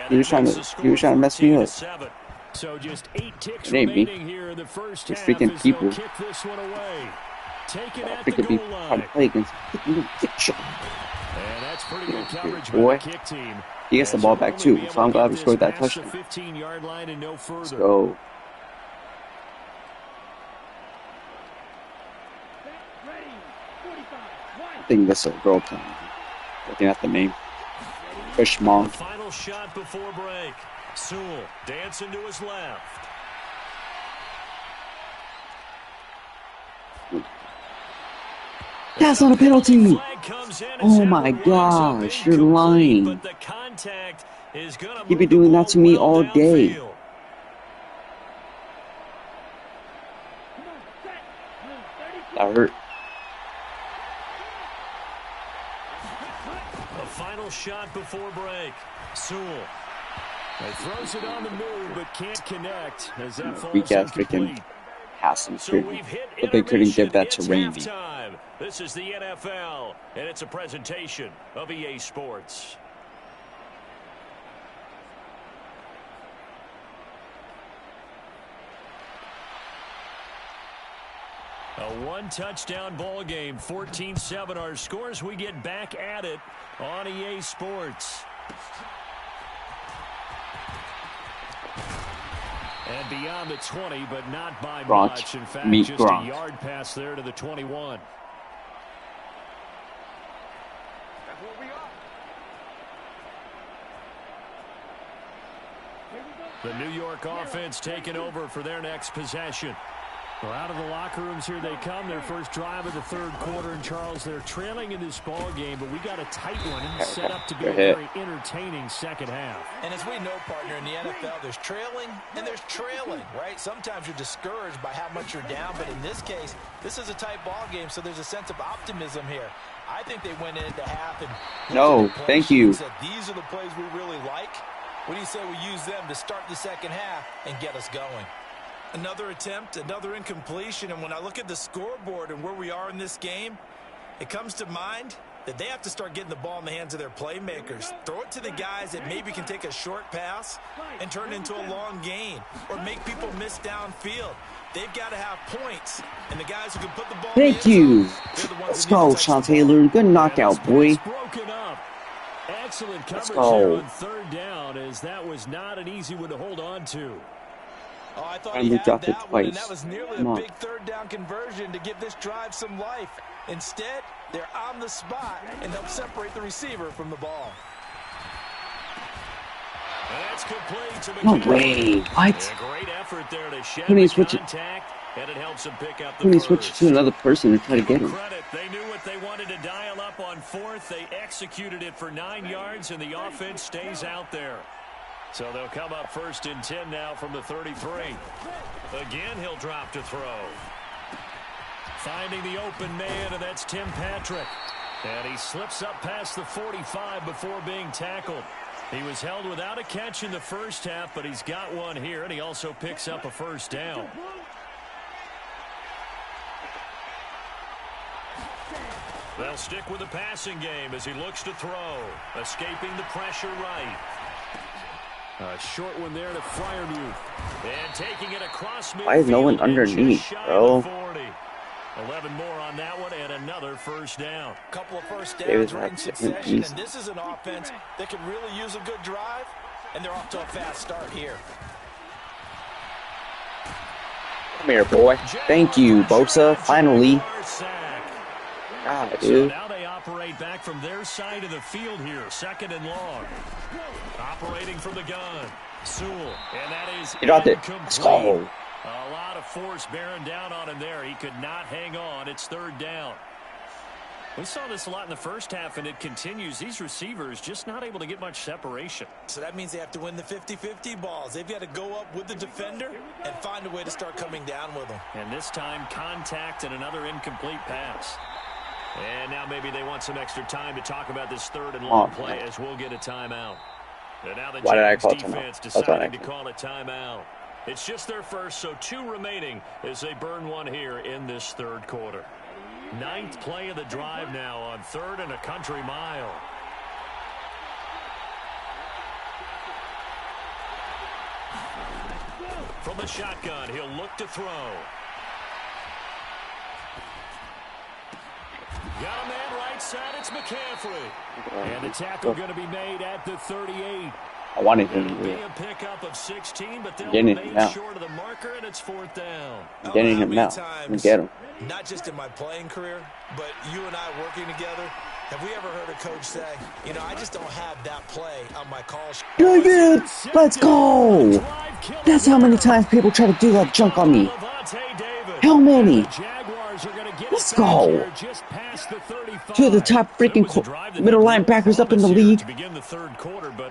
He was trying to mess me up. So just 8 ticks remaining here in the 1st half freaking as people. they'll kick this one away. taken I at think the it'd be goal trying line. to play against fiction. And that's pretty good coverage by Boy, the kick team. he gets the ball back too, so I'm glad we scored that touchdown. 15-yard line and no further. Let's go. I think this is a girl playing. Looking at the name. Fish Mom. The final shot before break. Sewell dancing to his left. That's not a penalty. Oh my gosh, you're lying. You'd be doing that to me all day. That hurt. The final shot before break. Sewell. He throws it on the move, but can't connect as that falls Weak ass incomplete. freaking passing So screen. we've hit But they couldn't give that to It's Randy. halftime. This is the NFL, and it's a presentation of EA Sports. A one-touchdown ball game, 14-7. Our scores, we get back at it on EA Sports. And beyond the 20, but not by Gronk. much. In fact, Meet just Gronk. a yard pass there to the 21. The New York offense taking over for their next possession. Well, out of the locker rooms here they come. Their first drive of the third quarter. And, Charles, they're trailing in this ball game, but we got a tight one and set up to be a very entertaining second half. And as we know, partner, in the NFL, there's trailing and there's trailing, right? Sometimes you're discouraged by how much you're down, but in this case, this is a tight ball game, so there's a sense of optimism here. I think they went into half and No, thank you. said, these are the plays we really like. What do you say we use them to start the second half and get us going? Another attempt, another incompletion, and when I look at the scoreboard and where we are in this game, it comes to mind that they have to start getting the ball in the hands of their playmakers. Throw it to the guys that maybe can take a short pass and turn it into a long gain or make people miss downfield. They've got to have points, and the guys who can put the ball Thank in the end you. zone, Let's go, Sean Taylor. Good knockout, boy. Broken up. Excellent Let's coverage here go. on third down, as that was not an easy one to hold on to. Oh, I thought And he we had dropped it that one, and twice. that was nearly Come a on. big third down conversion to give this drive some life. Instead, they're on the spot and help separate the receiver from the ball. And that's complete to No McCaffrey. way. What? A great effort there to shed Couldn't he the switch it? contact, and it helps him pick up the Couldn't he first. switch it to another person and try to get him? Credit. They knew what they wanted to dial up on fourth. They executed it for 9 yards, and the offense stays out there. So they'll come up 1st and 10 now from the 33. Again, he'll drop to throw. Finding the open man, and that's Tim Patrick. And he slips up past the 45 before being tackled. He was held without a catch in the first half, but he's got one here, and he also picks up a first down. They'll stick with the passing game as he looks to throw. Escaping the pressure right. A short one there to Freiermuth. And taking it across midfield. Why is no one and just underneath, shy bro? of the 40. 11 more on that one and another first down. Couple of first Davis downs right in had succession, easy. and this is an offense that can really use a good drive, and they're off to a fast start here. Come here, boy. Thank you, Bosa. Finally. God, So dude. now they operate back from their side of the field here. 2nd and long. Operating from the gun. Sewell. And that is Get out there. incomplete. Let's go. A lot of force bearing down on him there. He could not hang on. It's 3rd down. We saw this a lot in the first half, and it continues. These receivers just not able to get much separation. So that means they have to win the 50-50 balls. They've got to go up with the defender and find a way to start coming down with them. And this time, contact and another incomplete pass. And now maybe they want some extra time to talk about this 3rd and long play as we'll get a timeout. And now the Why did I Giants call defense timeout? That's what I deciding to call a timeout. It's just their first, so 2 remaining as they burn one here in this 3rd quarter. 9th play of the drive now on 3rd and a country mile. From the shotgun, he'll look to throw. set. It's McCaffrey. And the tackle going to be made at the 38. I wanted him to It'll do be it. a pickup of 16, but they'll Getting him remain now. short of the marker, and it's 4th down. I'm getting him now. I'm gonna get him. Not just in my playing career, but you and I working together. Have we ever heard a coach say, you know, I just don't have that play on my call sheet? David, let's go. That's how many times people try to do that junk on me. How many? Let's go. Two of the top freaking middle linebackers up in the league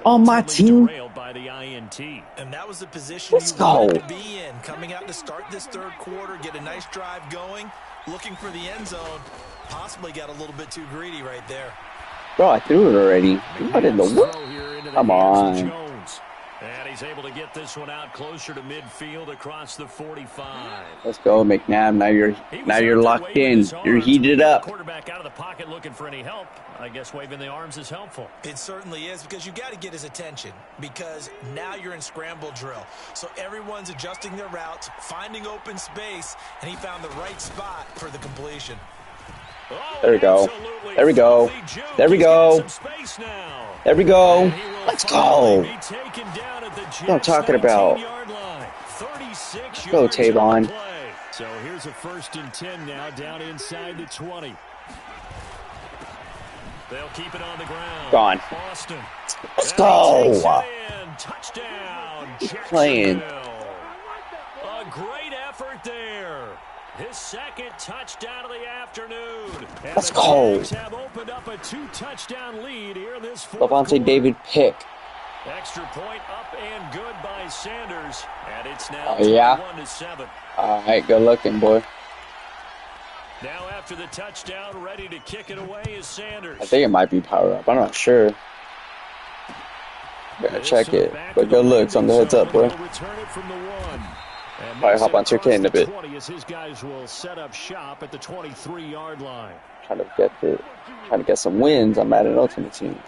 on my team. And that was the position Let's you go. wanted to be in. Coming out to start this third quarter, get a nice drive going, looking for the end zone. Possibly got a little bit too greedy right there. Bro, I threw it already. What in the world? Come on. And he's able to get this one out closer to midfield across the 45. Let's go, McNabb. Now you're locked in. You're heated up. Quarterback out of the pocket looking for any help. I guess waving the arms is helpful. It certainly is, because you got to get his attention, because now you're in scramble drill. So everyone's adjusting their routes, finding open space, and he found the right spot for the completion. There we go. There we go. There we go. There we go. Let's go. That's what I'm talking about. Go, Tavon. So here's a 1st and 10 now, down inside the 20. They'll keep it on the ground. Gone. Boston. Let's go. Touchdown. Playing. A great effort there. His 2nd touchdown of the afternoon. And Let's go. have opened up a 2-touchdown lead here this 4th Levante quarter. David pick. Extra point up and good by Sanders. And it's now Yeah. 21-7. All right, good looking, boy. Now after the touchdown, ready to kick it away is Sanders. I think it might be power up. I'm not sure. Gotta check it. But good looks on the heads up, boy. Return it from the 1. Probably hop on 2K in a bit. As his guys will set up shop at the 23-yard line. Trying to get some wins on Madden Ultimate Team.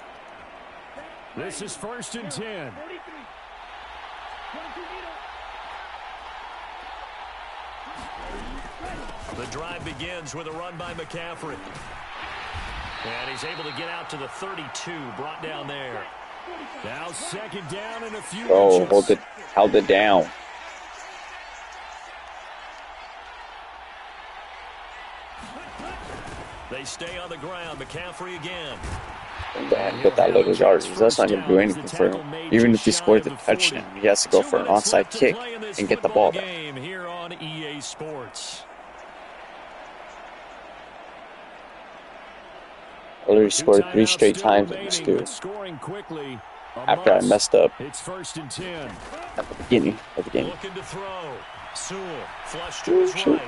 This is 1st and 10. The drive begins with a run by McCaffrey. And he's able to get out to the 32, brought down there. Now 2nd down and a few inches. Held it down. They stay on the ground. McCaffrey again. And get that little yardage. That's not going to do anything for him. Even if he scores the touchdown, he has to go for an onside kick and get the ball back. Here on EA Sports. I literally scored 3 straight times in this dude. After I messed up It's 1st and 10. at the beginning. Looking to throw. Sewell flushed to his right.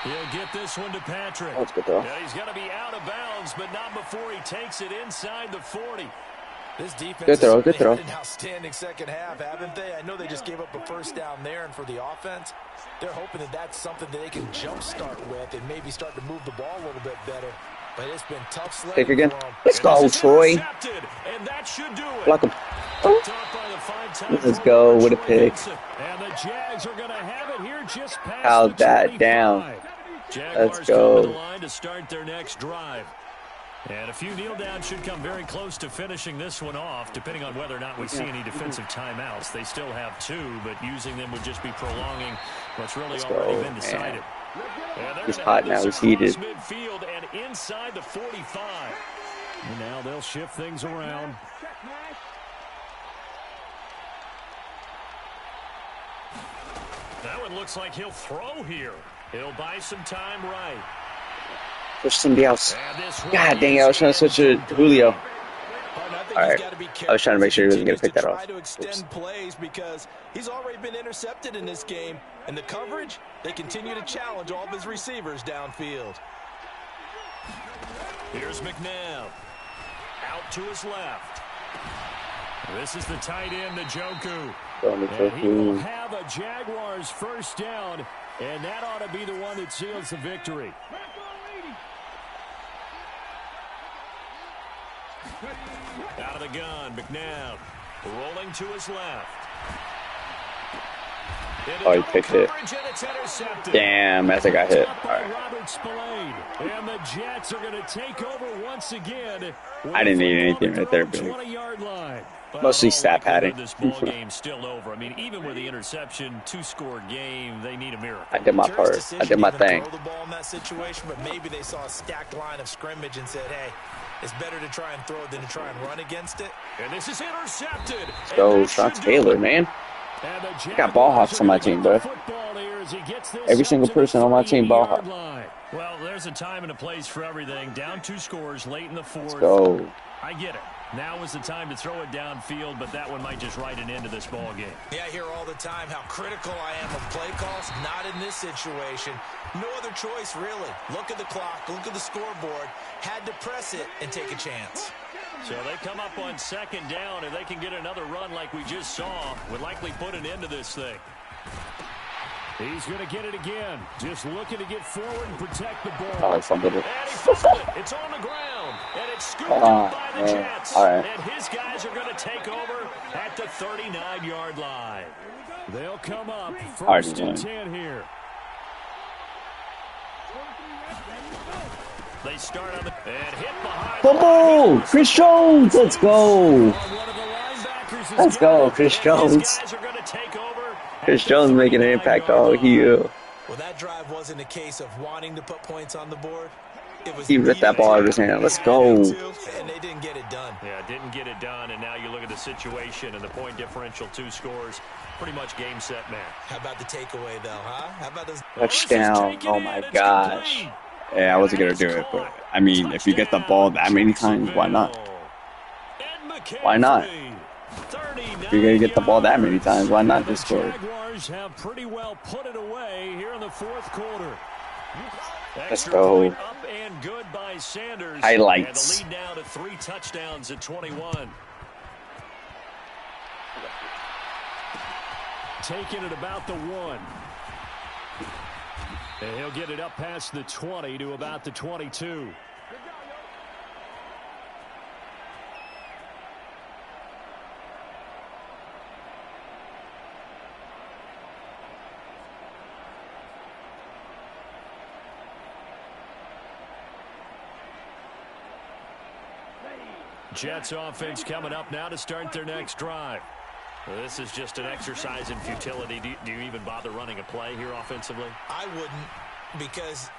He'll get this one to Patrick. That's good though. Yeah, he's going to be out of bounds, but not before he takes it inside the 40. This defense Good throw, good throw. had an outstanding second half, haven't they? I know they just gave up a 1st down there, and for the offense, they're hoping that that's something that they can jumpstart with and maybe start to move the ball a little bit better. But it's been tough sledding. Pick again. for them. Let's go, Troy. And that should do it. Block him. Let's go with a pick. And the Jags are going to have it here just past Held the that 25. down. Jaguars Let's go. come to the line to start their next drive. And a few kneel downs should come very close to finishing this one off, depending on whether or not we see any defensive timeouts. They still have 2, but using them would just be prolonging what's really already been decided. He's hot now. He's heated. Midfield and inside the 45. And now they'll shift things around. That one looks like he'll throw here. He'll buy some time right. Push somebody else. God dang it, I was trying to switch to Julio. Alright, I was trying to make sure he wasn't going to pick that off. To extend plays because he's already been intercepted in this game. And the coverage, they continue to challenge all of his receivers downfield. Here's McNabb. Out to his left. This is the tight end, Njoku. And he will have a Jaguars 1st down, and that ought to be the one that seals the victory. Out of the gun, McNabb rolling to his left. Oh, he picked it. Damn, as I got hit. All right. And the Jets are going to take over once again. I didn't need anything right there, big. 20-yard line. Mostly stat padding. This ball game's still over. I mean, even with the interception, two-score game, they need a miracle. I did my part. I did my thing. Throw the ball in that situation, but maybe they saw a stacked line of scrimmage and said, hey, it's better to try and throw it than to try and run against it. And this is intercepted. Let's go, Sean Taylor, man. I got ball hawks on my team, bro. Every single person on my team ball hawk. Well, there's a time and a place for everything. Down 2 scores late in the 4th. Let's go. I get it. Now is the time to throw it downfield, but that one might just write an end to this ball game. Yeah, I hear all the time how critical I am of play calls. Not in this situation. No other choice, really. Look at the clock. Look at the scoreboard. Had to press it and take a chance. So they come up on 2nd down. If they can get another run like we just saw, would likely put an end to this thing. He's going to get it again. Just looking to get forward and protect the ball. Oh, I fumbled it. And he fumbled it. It's on the ground. And it's scooped up by the Jets. All right. And his guys are going to take over at the 39-yard line. They'll come up 1st and 10 here. They start on the and hit behind. Fumble! Chris Jones! Let's go! Let's go, Chris Jones. Chris Jones making an impact all here. Well, that drive wasn't a case of wanting to put points on the board. It was he ripped that ball out of his hand. Let's go. And they didn't get it done. Yeah, didn't get it done, and now you look at the situation and the point differential, 2 scores, pretty much game, set, match. How about the takeaway, though, huh? How about this? Touchdown. Oh, my gosh. Yeah, I wasn't going to do it, but, I mean, if you get the ball that many times, why not? Why not? If you're going to get the ball that many times, why not just score? Jaguars have pretty well put it away here in the 4th quarter. Let's go. Up and good by Sanders. Highlights. And the lead now to 3 touchdowns at 21. Taking it about the 1. And he'll get it up past the 20 to about the 22. Jets offense coming up now to start their next drive. Well, this is just an exercise in futility. Do you even bother running a play here offensively? I wouldn't, because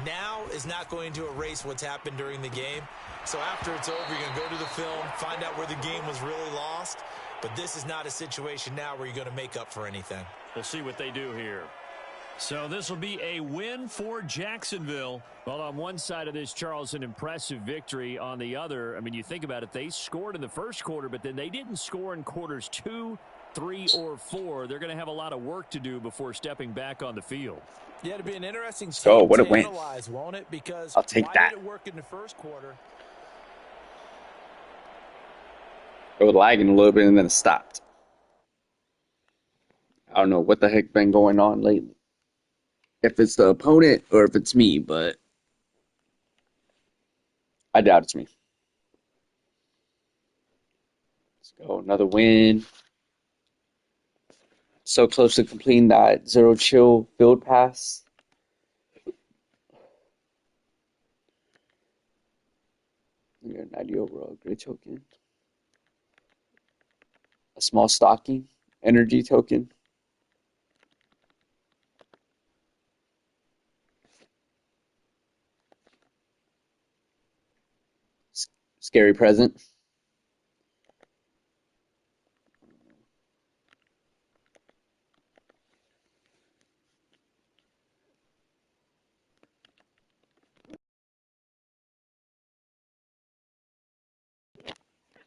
now is not going to erase what's happened during the game. So after it's over, you're going to go to the film, find out where the game was really lost. But this is not a situation now where you're going to make up for anything. We'll see what they do here. So this will be a win for Jacksonville. Well, on one side of this, Charles, an impressive victory. On the other, I mean, you think about it, they scored in the first quarter, but then they didn't score in quarters 2, 3, or 4. They're going to have a lot of work to do before stepping back on the field. Yeah, it'll be an interesting so what a win. Analyze, won't it? Because I'll take that. Did it work in the first quarter? It was lagging a little bit and then it stopped. I don't know what the heck been going on lately. If it's the opponent or if it's me, but I doubt it's me. Let's go. Another win. So close to completing that zero chill field pass. We got 90 overall. Great token. A small stocking. Energy token. Scary present.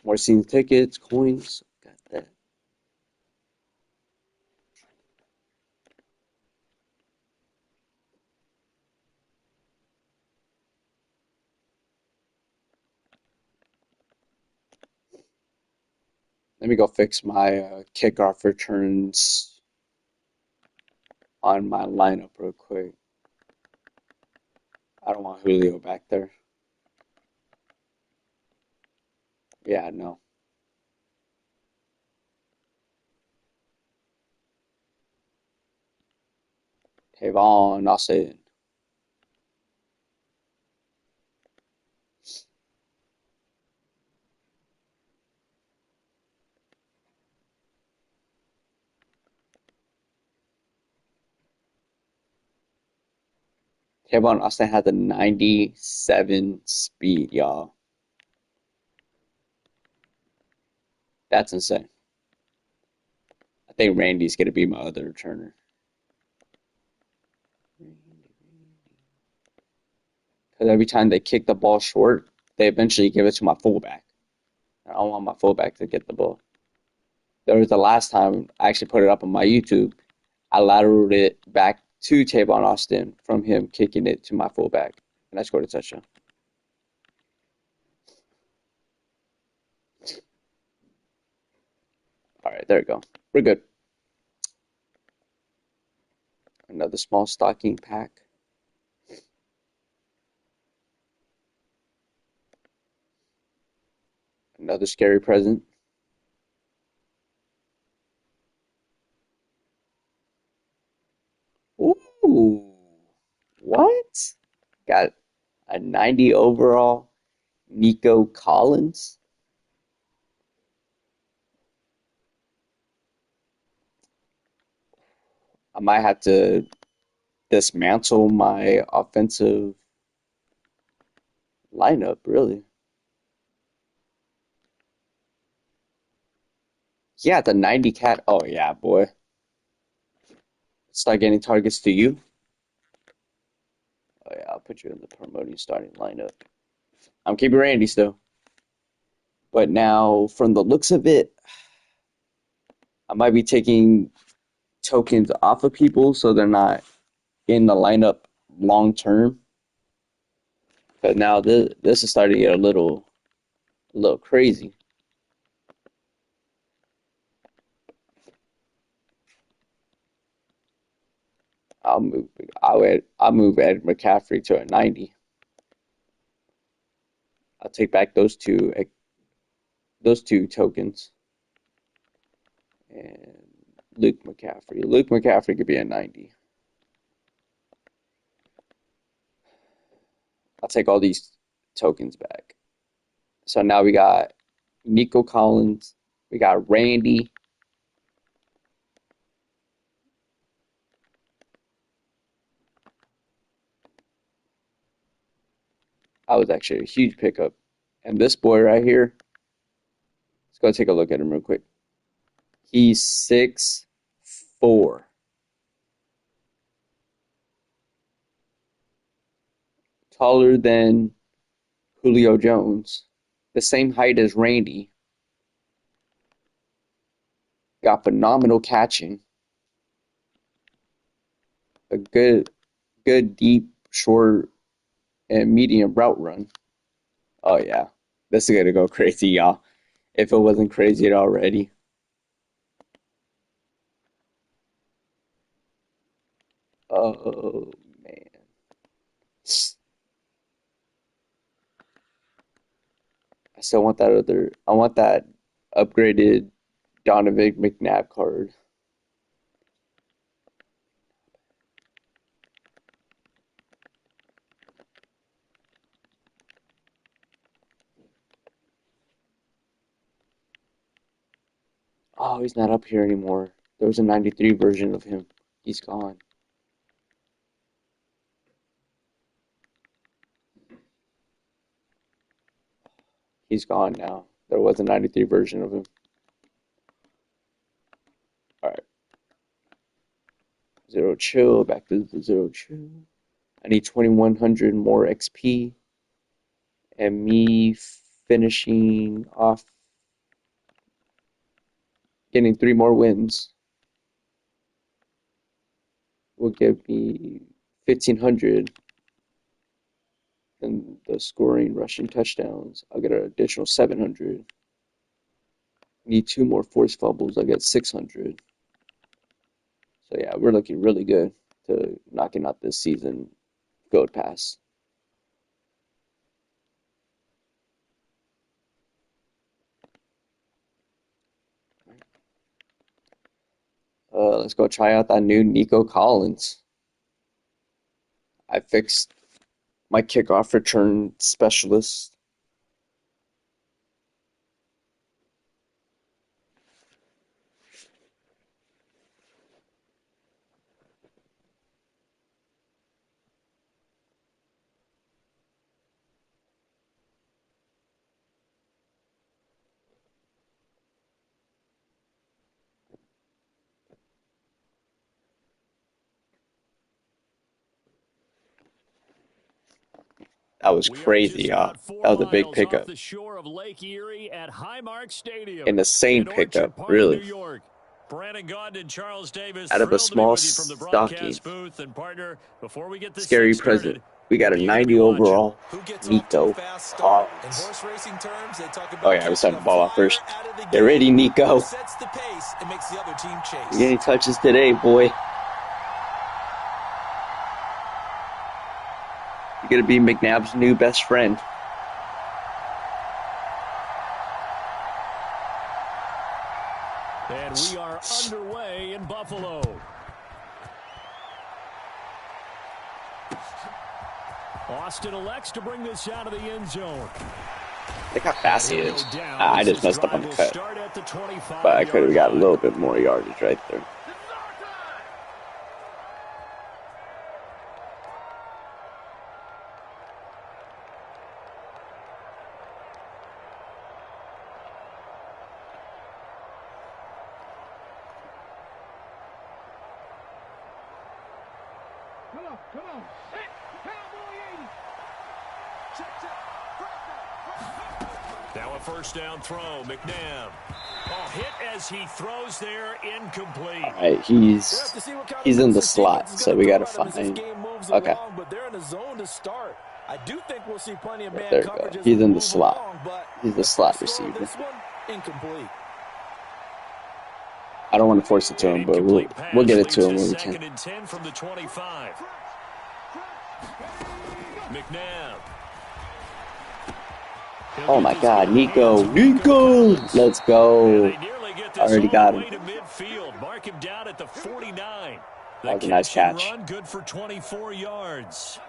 More season tickets, coins. Got that. Let me go fix my kickoff returns on my lineup real quick. I don't want Julio back there. Yeah, no. Tavon Austin. Tavon Austin has a 97 speed, y'all. That's insane. I think Randy's going to be my other returner. Because every time they kick the ball short, they eventually give it to my fullback. I don't want my fullback to get the ball. There was the last time I actually put it up on my YouTube. I lateraled it back to Tavon Austin from him kicking it to my fullback, and I scored a touchdown. All right, there we go. We're good. Another small stocking pack. Another scary present. Ooh, what? Got a 90 overall Nico Collins. I might have to dismantle my offensive lineup, really. Yeah, the 90 cat. Oh, yeah, boy. Start getting targets to you. Oh, yeah, I'll put you in the promoting starting lineup. I'm keeping Randy still. But now, from the looks of it, I might be taking tokens off of people so they're not in the lineup long term. But now this is starting to get a little crazy. I'll move I'll move Ed McCaffrey to a 90. I'll take back those two tokens. And Luke McCaffrey. Luke McCaffrey could be a 90. I'll take all these tokens back. So now we got Nico Collins. We got Randy. I was actually a huge pickup. And this boy right here, let's go take a look at him real quick. He's 6'4". Taller than Julio Jones. The same height as Randy. Got phenomenal catching. A good deep, short, and medium route run. Oh yeah. This is gonna go crazy, y'all. If it wasn't crazy already. Oh man. I want that upgraded Donovan McNabb card. Oh, he's not up here anymore. There was a 93 version of him. He's gone. He's gone now. There was a 93 version of him. Alright. Zero chill. Back to the zero chill. I need 2100 more XP. And me finishing off getting 3 more wins will give me 1500, and the scoring rushing touchdowns I'll get an additional 700. Need 2 more forced fumbles, I'll get 600. So yeah, we're looking really good to knocking out this season gold pass. Let's go try out that new Nico Collins. I fixed my kickoff return specialist. That was crazy, y'all. That was a big pickup. The shore of Lake Erie at Highmark Stadium. An insane pickup, really. Brandon Gaudin and Charles Davis, Out of a thrilled to be small with you from the stocking. broadcast booth. And partner, before we get this Scary thing started, present. We got a 90 overall Nico Collins. Oh yeah, I was starting the ball off first. Get ready, Nico. You get any touches today, boy? You're gonna be McNabb's new best friend. And we are underway in Buffalo. Austin elects to bring this out of the end zone. Look how fast he is. I just messed up on the cut. But I could have got a little bit more yardage right there. Come on. Hey, Cowboy 80. Check. Now a first down throw, McNabb. Oh, hit as he throws there, incomplete. All right, he's in the slot, so we got to find. Okay. But they're in the zone to start. I do think we'll see plenty of man there we go. He's in the slot. He's the slot receiver. Incomplete. I don't want to force it to him, but we'll get it to him when we can. 2nd and 10 from the 25. McNabb. Oh my God, Nico! Let's go! Already got him. Mark him down at the 49. That was a nice catch. Run good for 24 yards.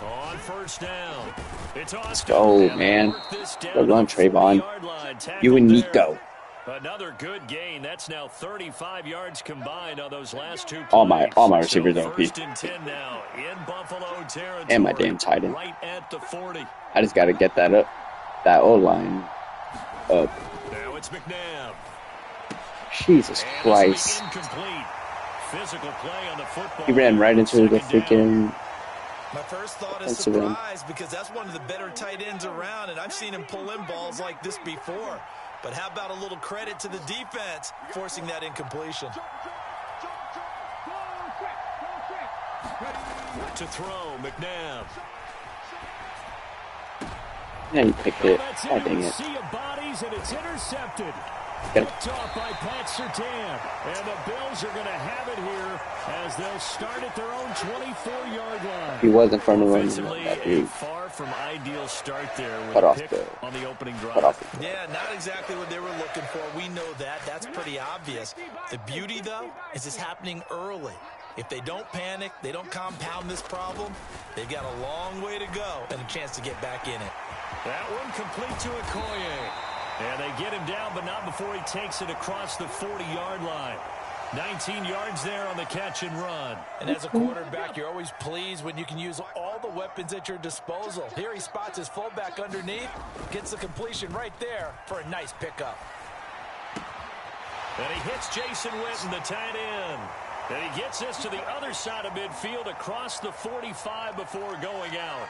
On first down. Let's go, man. Good run, Trayvon. You and Nico. Another good gain. That's now 35 yards combined on those last two plays. All my receivers are OP. First and 10 now in Buffalo territory. And my damn tight end. Right at the 40. I just got to get that up. That O-line up. Now it's McNabb. Jesus Christ. Physical play on the football. He ran right into the freaking... My first thought is surprise, because that's one of the better tight ends around, and I've seen him pull in balls like this before. But how about a little credit to the defense forcing that incompletion? To throw, McNabb. Yeah, he picked it. Oh, dang it. Sea of bodies, and it's intercepted. Picked off by Pat Surtain. And the Bills are going to have it here as they'll start at their own 24-yard line. He was in front of him. A far from ideal start there with cut a off pick the, on the opening drive. Cut off the, yeah, not exactly what they were looking for. We know that. That's pretty obvious. The beauty, though, is it's happening early. If they don't panic, they don't compound this problem, they've got a long way to go and a chance to get back in it. That one complete to Okoye. And they get him down, but not before he takes it across the 40-yard line. 19 yards there on the catch and run. And as a quarterback, you're always pleased when you can use all the weapons at your disposal. Here he spots his fullback underneath, gets the completion right there for a nice pickup. And he hits Jason Witten, the tight end. And he gets this to the other side of midfield across the 45 before going out.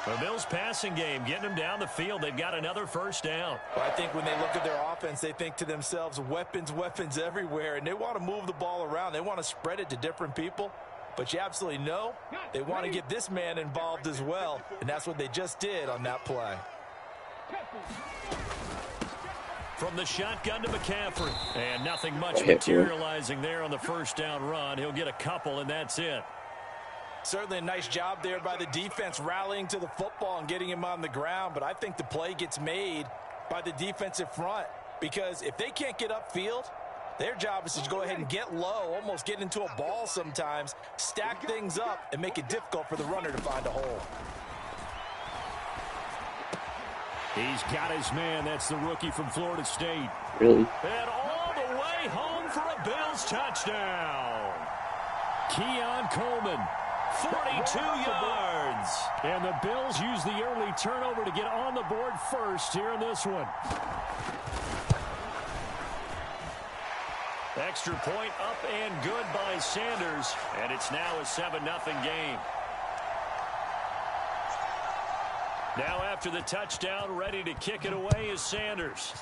The Bills passing game, getting them down the field. They've got another first down. Well, I think when they look at their offense, they think to themselves, weapons everywhere. And they want to move the ball around. They want to spread it to different people. But you absolutely know they want to get this man involved as well. And that's what they just did on that play. From the shotgun to McCaffrey. And nothing much materializing there on the first down run. He'll get a couple, and that's it. Certainly a nice job there by the defense rallying to the football and getting him on the ground. But I think the play gets made by the defensive front. Because if they can't get upfield, their job is to go ahead and get low, almost get into a ball sometimes, stack things up, and make it difficult for the runner to find a hole. He's got his man. That's the rookie from Florida State. Really? And all the way home for a Bills touchdown. Keon Coleman, 42 yards. And the Bills use the early turnover to get on the board first here in this one. Extra point up and good by Sanders. And it's now a 7-0 game. Now after the touchdown, ready to kick it away is Sanders.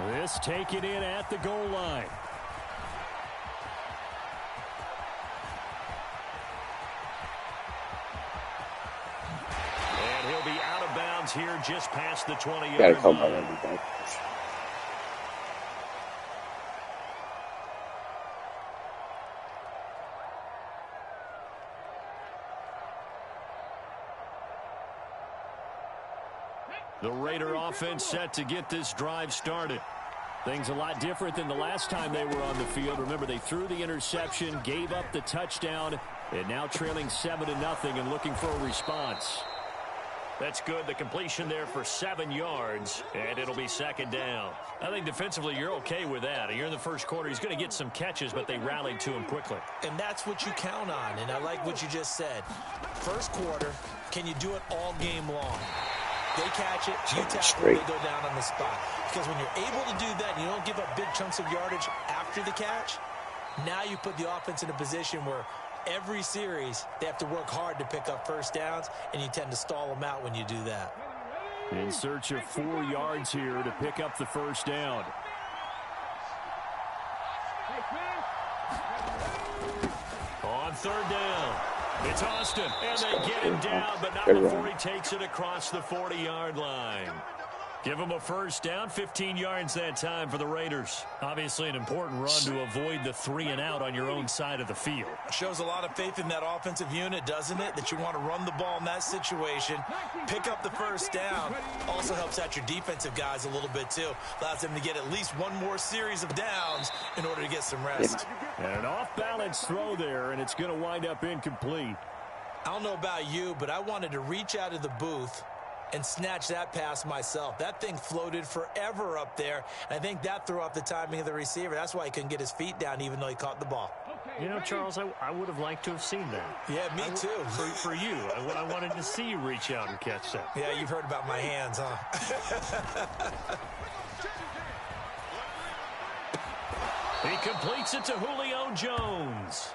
This taken in at the goal line. And he'll be out of bounds here just past the 20-yard line. The Raider offense set to get this drive started. Things a lot different than the last time they were on the field. Remember, they threw the interception, gave up the touchdown, and now trailing 7-0 and looking for a response. That's good. The completion there for 7 yards, and it'll be second down. I think defensively you're okay with that. You're in the first quarter. He's going to get some catches, but they rallied to him quickly. And that's what you count on, and I like what you just said. First quarter, can you do it all game long? They catch it, you tackle, they go down on the spot. Because when you're able to do that and you don't give up big chunks of yardage after the catch, now you put the offense in a position where every series they have to work hard to pick up first downs, and you tend to stall them out when you do that. In search of 4 yards here to pick up the first down. On third down. It's Austin, and they get him down, but not before he takes it across the 40-yard line. Give him a first down, 15 yards that time for the Raiders. Obviously an important run to avoid the 3-and-out on your own side of the field. Shows a lot of faith in that offensive unit, doesn't it? That you want to run the ball in that situation, pick up the first down. Also helps out your defensive guys a little bit, too. Allows them to get at least one more series of downs in order to get some rest. And an off-balance throw there, and it's going to wind up incomplete. I don't know about you, but I wanted to reach out of the booth and snatch that pass myself. That thing floated forever up there. I think that threw off the timing of the receiver. That's why he couldn't get his feet down even though he caught the ball. You know, Charles, I would have liked to have seen that. Yeah, me too. For you. I wanted to see you reach out and catch that. Yeah, you've heard about my hands, huh? He completes it to Julio Jones.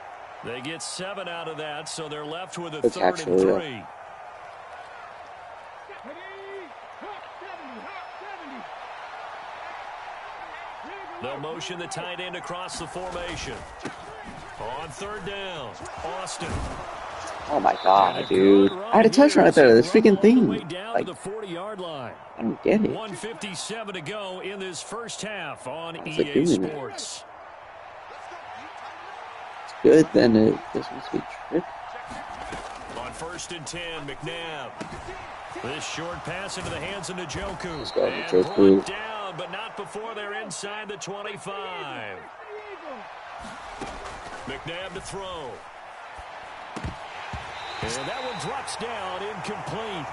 They get 7 out of that, so they're left with a third and 3. They'll motion the tight end across the formation. On third down, Austin. Oh my god, dude. I had a touchdown right there. This freaking thing. Like, the 40-yard line. I don't get it. 1:57 to go in this first half on EA EA Sports. It's good, then it doesn't be trick. On 1st and 10, McNabb. This short pass into the hands of Njoku. Let's go, And Njoku. brought down, but not before they're inside the 25. McNabb to throw. And that one drops down, incomplete.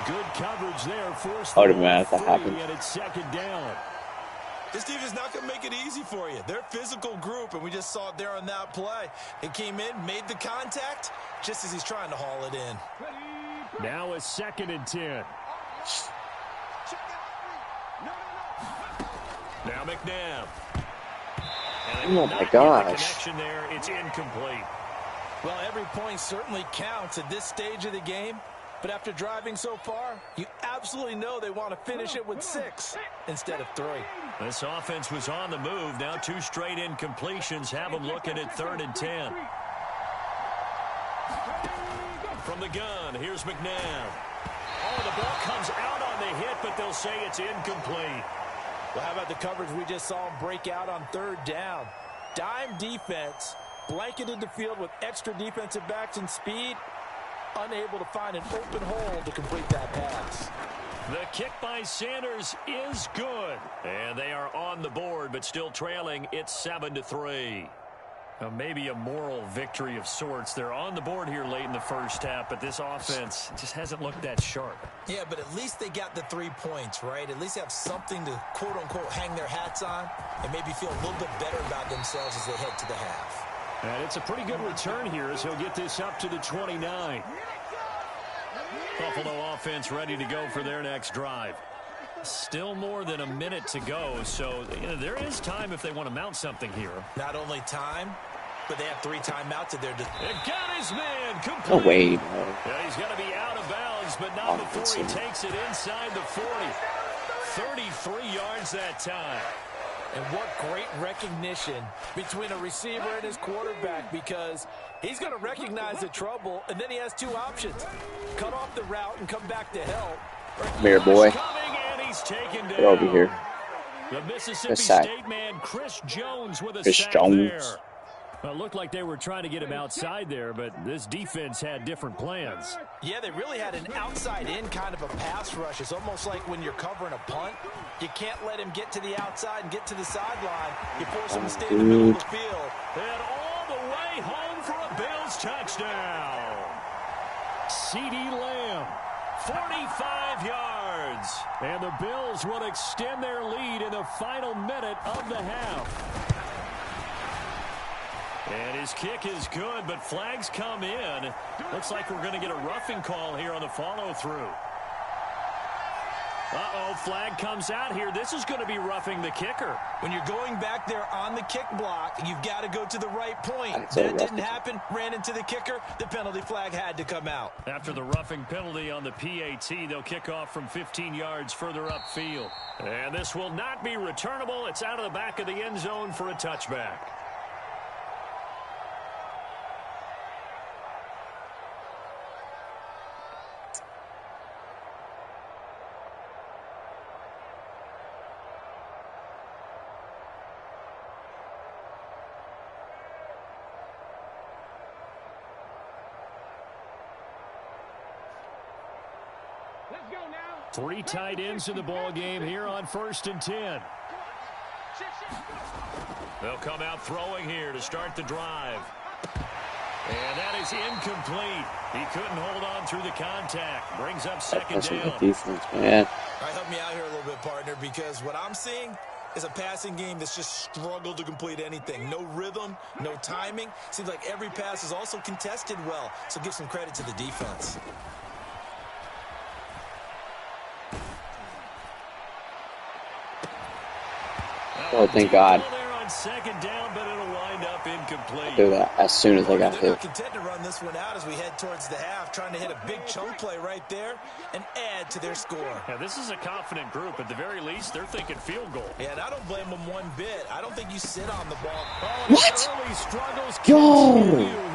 Good coverage there. Forced the free, and it's second down. This team is not going to make it easy for you. They're a physical group, and we just saw it there on that play. It came in, made the contact, just as he's trying to haul it in. Now a 2nd and 10. Now McNabb. Oh my gosh. Connection there, it's incomplete. Well, every point certainly counts at this stage of the game. But after driving so far, you absolutely know they want to finish it with 6 instead of 3. This offense was on the move. Now 2 straight incompletions have them looking at 3rd and 10. From the gun, here's McNabb. Oh, the ball comes out on the hit, but they'll say it's incomplete. Well, how about the coverage we just saw him break out on 3rd down? Dime defense, blanketed the field with extra defensive backs and speed, unable to find an open hole to complete that pass. The kick by Sanders is good. And they are on the board, but still trailing. It's 7-3. Maybe a moral victory of sorts. They're on the board here late in the first half, but this offense just hasn't looked that sharp. Yeah, but at least they got the 3 points, right? At least they have something to, quote-unquote, hang their hats on and maybe feel a little bit better about themselves as they head to the half. And it's a pretty good return here as he'll get this up to the 29. Buffalo offense ready to go for their next drive. Still more than a minute to go, so there is time if they want to mount something here. Not only time, but they have 3 timeouts at their disposal. Got his man complete. No way, Yeah, he's going to be out of bounds, but not before he takes it inside the 40. 33 yards that time. And what great recognition between a receiver and his quarterback, because he's going to recognize the trouble, and then he has 2 options. Cut off the route and come back to help. Come here, boy. Get over here. The Mississippi State man, Chris Jones, with a sack there. Well, it looked like they were trying to get him outside there, but this defense had different plans. Yeah, they really had an outside-in kind of a pass rush. It's almost like when you're covering a punt, you can't let him get to the outside and get to the sideline. You force him to stay in the middle of the field. And all the way home for a Bills touchdown. CeeDee Lamb, 45 yards. And the Bills will extend their lead in the final minute of the half. And his kick is good, but flags come in. Looks like we're going to get a roughing call here on the follow-through. Uh-oh, flag comes out here. This is going to be roughing the kicker. When you're going back there on the kick block, you've got to go to the right point. That didn't happen. Ran into the kicker. The penalty flag had to come out. After the roughing penalty on the PAT, they'll kick off from 15 yards further upfield. And this will not be returnable. It's out of the back of the end zone for a touchback. Let's go now. 3 tight ends in the ball game here on 1st and 10. They'll come out throwing here to start the drive. And that is incomplete. He couldn't hold on through the contact. Brings up second down. Defense, man. All right, help me out here a little bit, partner, because what I'm seeing is a passing game that's just struggled to complete anything. No rhythm, no timing. Seems like every pass is also contested well, so give some credit to the defense. Oh, thank God. Second down, but it'll wind up incomplete. I'll do that as soon as I got hit. They're not content to run this one out as we head towards the half, trying to hit a big chunk play right there and add to their score. Yeah, this is a confident group. At the very least, they're thinking field goal. Yeah, and I don't blame them one bit. I don't think you sit on the ball. What? Early struggles Yo!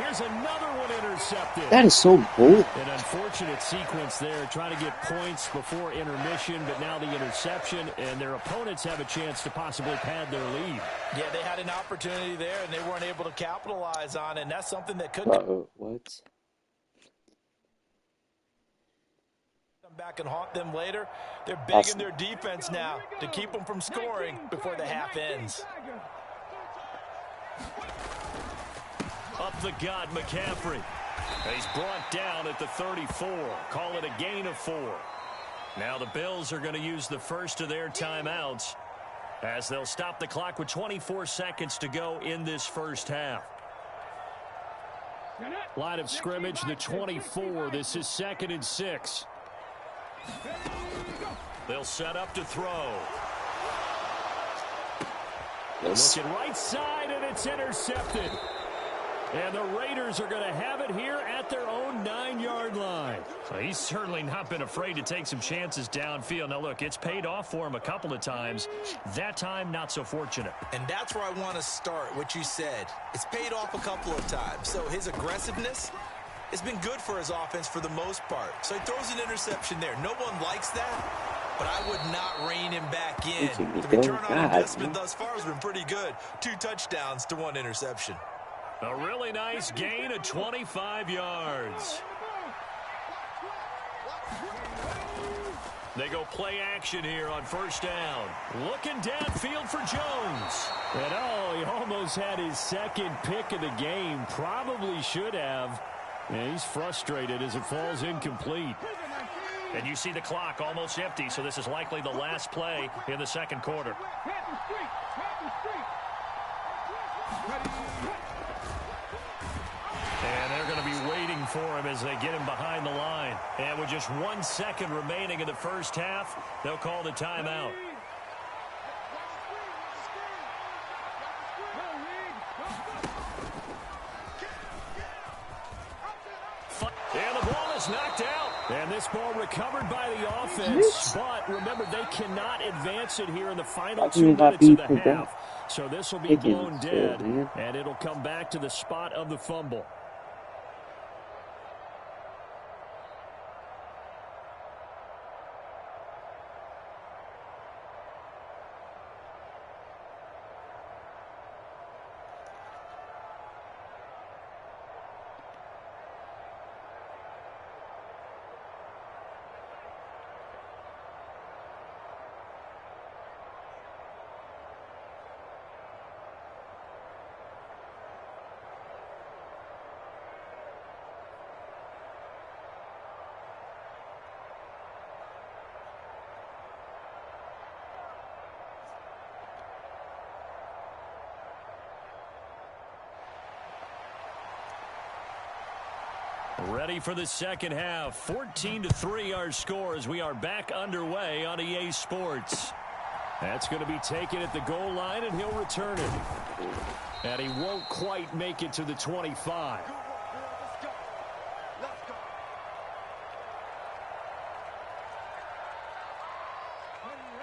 Here's another one intercepted. That is so bull. An unfortunate sequence there, trying to get points before intermission, but now the interception, and their opponents have a chance to possibly pad their lead. Yeah, they had an opportunity there, and they weren't able to capitalize on it, and that's something that could what? come back and haunt them later. They're big in their defense now to keep them from scoring before the half ends. Up the gut, McCaffrey. He's brought down at the 34. Call it a gain of 4. Now the Bills are going to use the first of their timeouts as they'll stop the clock with 24 seconds to go in this first half. Line of scrimmage, the 24. This is 2nd and 6. They'll set up to throw. Looking right side, and it's intercepted. And the Raiders are going to have it here at their own 9-yard line. So he's certainly not been afraid to take some chances downfield. Now, look, it's paid off for him a couple of times. That time, not so fortunate. And that's where I want to start, what you said. It's paid off a couple of times. So his aggressiveness has been good for his offense for the most part. So he throws an interception there. No one likes that, but I would not rein him back in. The return on investment thus far has been pretty good. 2 touchdowns to 1 interception. A really nice gain of 25 yards. They go play action here on first down. Looking downfield for Jones. And oh, he almost had his second pick of the game. Probably should have. And he's frustrated as it falls incomplete. And you see the clock almost empty, so this is likely the last play in the second quarter. And they're going to be waiting for him as they get him behind the line. And with just 1 second remaining in the first half, they'll call the timeout. And the ball is knocked out. And this ball recovered by the offense. But remember, they cannot advance it here in the final 2 minutes of the half. So this will be blown dead, and it'll come back to the spot of the fumble. Ready for the second half. 14-3 our score as we are back underway on EA Sports. That's going to be taken at the goal line, and he'll return it. And he won't quite make it to the 25.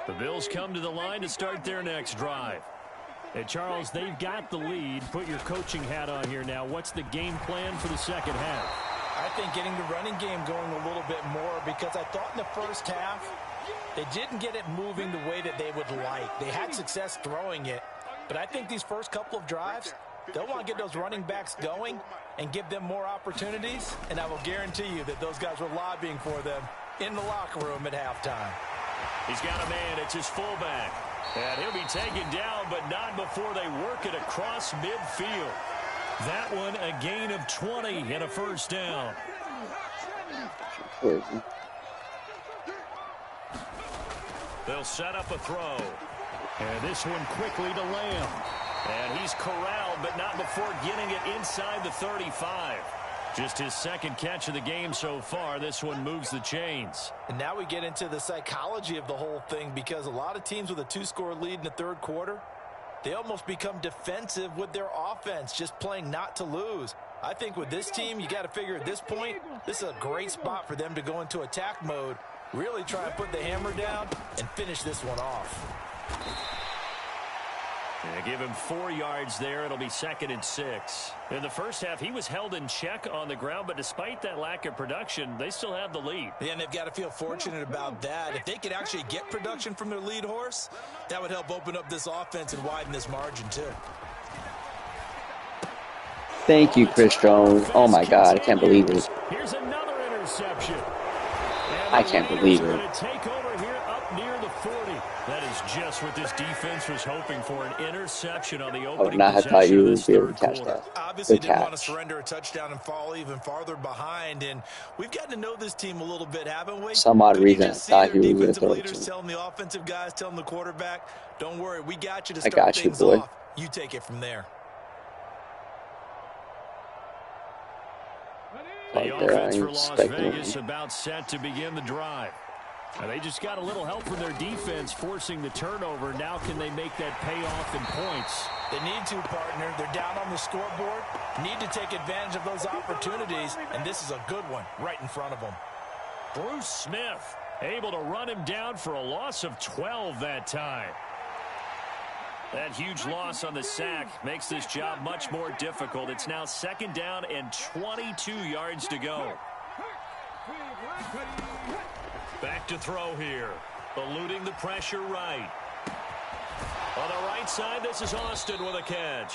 The Bills come to the line to start their next drive. And Charles, they've got the lead. Put your coaching hat on here now. What's the game plan for the second half? I think getting the running game going a little bit more, because I thought in the first half they didn't get it moving the way that they would like. They had success throwing it, but I think these first couple of drives, they'll want to get those running backs going and give them more opportunities, and I will guarantee you that those guys were lobbying for them in the locker room at halftime. He's got a man. It's his fullback. And he'll be taken down, but not before they work it across midfield. That one, a gain of 20 and a first down. They'll set up a throw. And this one quickly to Lamb. And he's corralled, but not before getting it inside the 35. Just his second catch of the game so far. This one moves the chains. And now we get into the psychology of the whole thing, because a lot of teams with a 2-score lead in the third quarter, they almost become defensive with their offense, just playing not to lose. I think with this team, you got to figure at this point, this is a great spot for them to go into attack mode, really try and put the hammer down and finish this one off. And give him 4 yards there. It'll be 2nd and 6. In the first half, he was held in check on the ground, but despite that lack of production, they still have the lead. Yeah, and they've got to feel fortunate about that. If they could actually get production from their lead horse, that would help open up this offense and widen this margin too. Thank you, Chris Jones. Oh my God, I can't believe it. Here's another interception. I can't believe it. Take over here up near the 40. That is just what this defense was hoping for, an interception on the I would opening not have thought possession you of would this be able to third catch quarter. that. Obviously Good didn't want to catch. surrender a touchdown and fall even farther behind, and we've gotten to know this team a little bit, haven't we? Some odd Could you reason I just see thought their he was going to defensive throw it leaders to me. telling the offensive guys, telling the quarterback, don't worry, we got you to I start got you, things boy. off. You take it from there. The Right there, I offense for ain't Las expecting Vegas it. about set to begin the drive. And they just got a little help from their defense forcing the turnover. Now can they make that pay off in points? They need to, partner. They're down on the scoreboard. Need to take advantage of those opportunities, and this is a good one right in front of them. Bruce Smith able to run him down for a loss of 12 that time. That huge loss on the sack makes this job much more difficult. It's now 2nd down and 22 yards to go. Back to throw here. Eluding the pressure right. On the right side, this is Austin with a catch.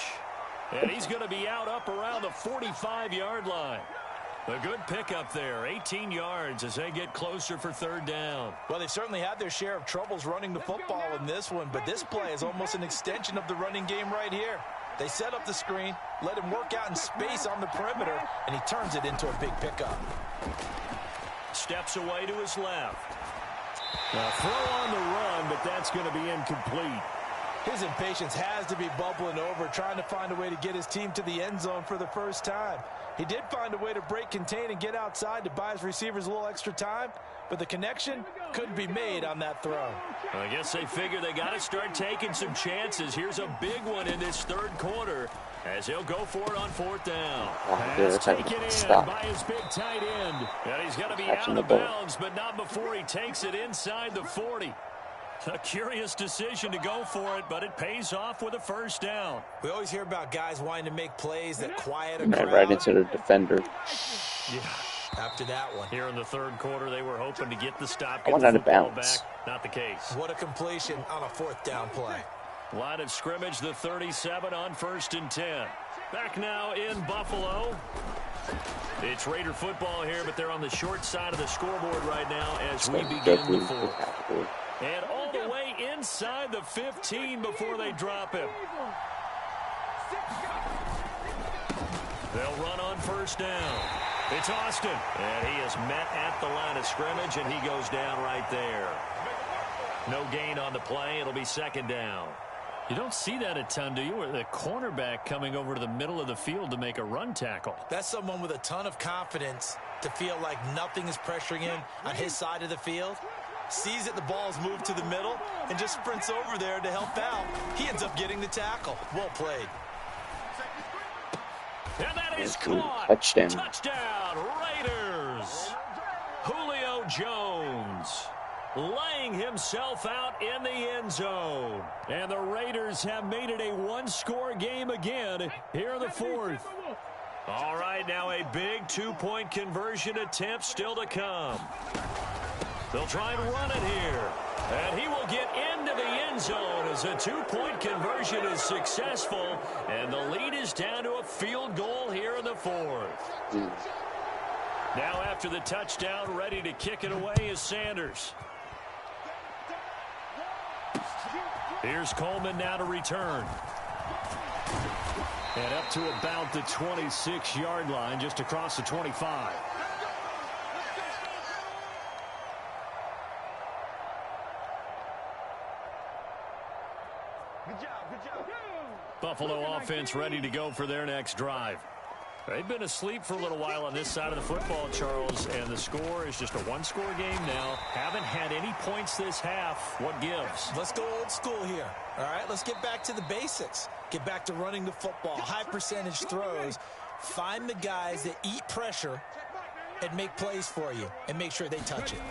And he's going to be out up around the 45-yard line. A good pickup there, 18 yards as they get closer for third down. Well, they've certainly had their share of troubles running the football in this one, but this play is almost an extension of the running game right here. They set up the screen, let him work out in space on the perimeter, and he turns it into a big pickup. Steps away to his left. Now throw on the run, but that's going to be incomplete. His impatience has to be bubbling over, trying to find a way to get his team to the end zone for the first time. He did find a way to break contain and get outside to buy his receivers a little extra time, but the connection couldn't be made on that throw. I guess they figure they got to start taking some chances. Here's a big one in this third quarter as he'll go for it on fourth down. Pass taken in by his big tight end. And he's going to be out of bounds, but not before he takes it inside the 40. A curious decision to go for it, but it pays off with a first down. We always hear about guys wanting to make plays that quiet a crowd. Right into the defender. Yeah. After that one. Here in the third quarter, they were hoping to get the stop. I went out of bounds. Back. Not the case. What a completion on a fourth down play. Line of scrimmage, the 37 on 1st and 10. Back now in Buffalo. It's Raider football here, but they're on the short side of the scoreboard right now as we begin the fourth. And all the way inside the 15 before they drop him. They'll run on first down. It's Austin. And he is met at the line of scrimmage, and he goes down right there. No gain on the play. It'll be second down. You don't see that a ton, do you? Or the cornerback coming over to the middle of the field to make a run tackle. That's someone with a ton of confidence to feel like nothing is pressuring him on his side of the field. Sees that the ball is moved to the middle and just sprints over there to help out. He ends up getting the tackle. Well played. And that is caught. Touchdown. Touchdown, Raiders. Julio Jones laying himself out in the end zone. And the Raiders have made it a one-score game again here in the fourth. All right, now a big two-point conversion attempt still to come. They'll try and run it here. And he will get into the end zone as a two-point conversion is successful. And the lead is down to a field goal here in the fourth. Now after the touchdown, ready to kick it away is Sanders. Here's Coleman now to return. And up to about the 26-yard line, just across the 25. Buffalo offense ready to go for their next drive. They've been asleep for a little while on this side of the football, Charles, and the score is just a one-score game now. Haven't had any points this half. What gives? Let's go old school here. All right, let's get back to the basics. Get back to running the football, high percentage throws. Find the guys that eat pressure and make plays for you and make sure they touch it.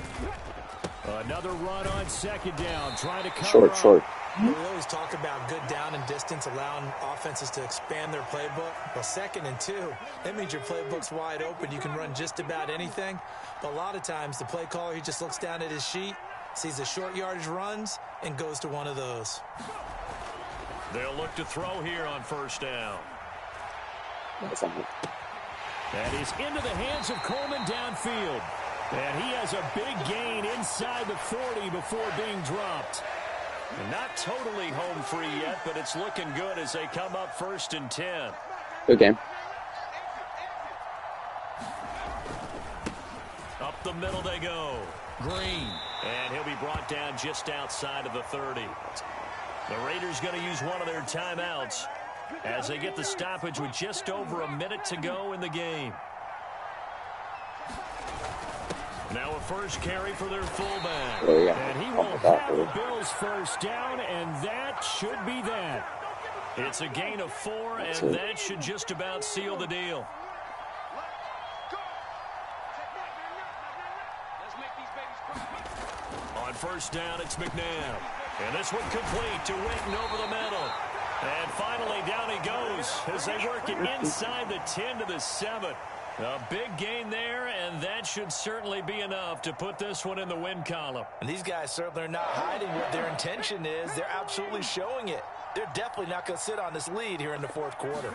Another run on second down, trying to cover Short. We always talk about good down and distance, allowing offenses to expand their playbook. Well, 2nd and 2, that means your playbook's wide open. You can run just about anything. But a lot of times, the play caller, he just looks down at his sheet, sees the short yardage runs, and goes to one of those. They'll look to throw here on first down. That is into the hands of Coleman downfield. And he has a big gain inside the 40 before being dropped. And not totally home free yet, but it's looking good as they come up 1st and 10. Good game. Up the middle they go. Green. And he'll be brought down just outside of the 30. The Raiders going to use one of their timeouts as they get the stoppage with just over a minute to go in the game. Now a first carry for their fullback. And he will have the Bills first down, and that should be that. It's a gain of 4, and that should just about seal the deal. On first down, it's McNabb. And this one complete to Witten over the middle. And finally, down he goes as they work it inside the 10 to the 7. A big gain there, and that should certainly be enough to put this one in the win column. And these guys certainly are not hiding what their intention is. They're absolutely showing it. They're definitely not going to sit on this lead here in the fourth quarter.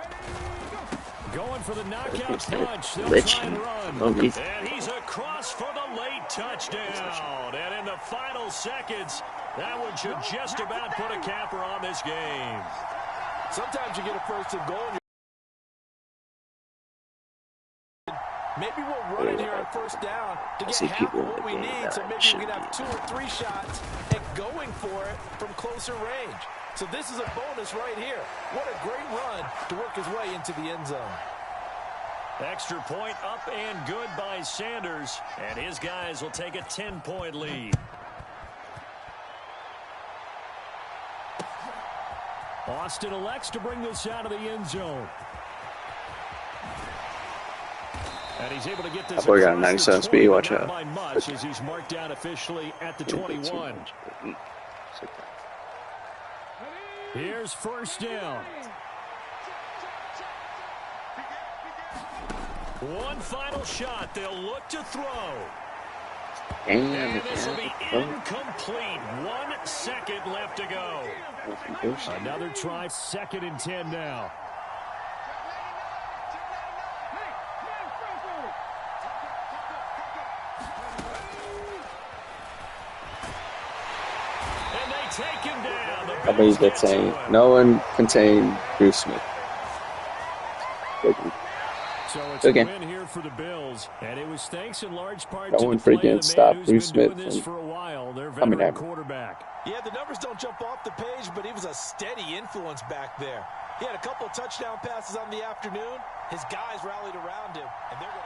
Going for the knockout punch. They'll try and run. And he's across for the late touchdown. And in the final seconds, that one should just about put a capper on this game. Sometimes you get a first and goal. Maybe we'll run it here on first down to get half of what we need, so maybe we can have 2 or 3 shots at going for it from closer range. So this is a bonus right here. What a great run to work his way into the end zone. Extra point up and good by Sanders, and his guys will take a 10-point lead. Austin elects to bring this out of the end zone. And he's able to get this. Boy got a 97 speed. Watch out. By much as he's marked down officially at the 21. Here's first down. One final shot. They'll look to throw. And this will be incomplete. 1 second left to go. Another try. 2nd and 10 now. Take him down. I believe that's saying no one contained Bruce Smith. So it's a win here for the Bills, and it was thanks in large part to the play of the man who's been doing this for a while, their veteran quarterback. Yeah, the numbers don't jump off the page, but he was a steady influence back there. He had a couple of touchdown passes on the afternoon. His guys rallied around him, and they're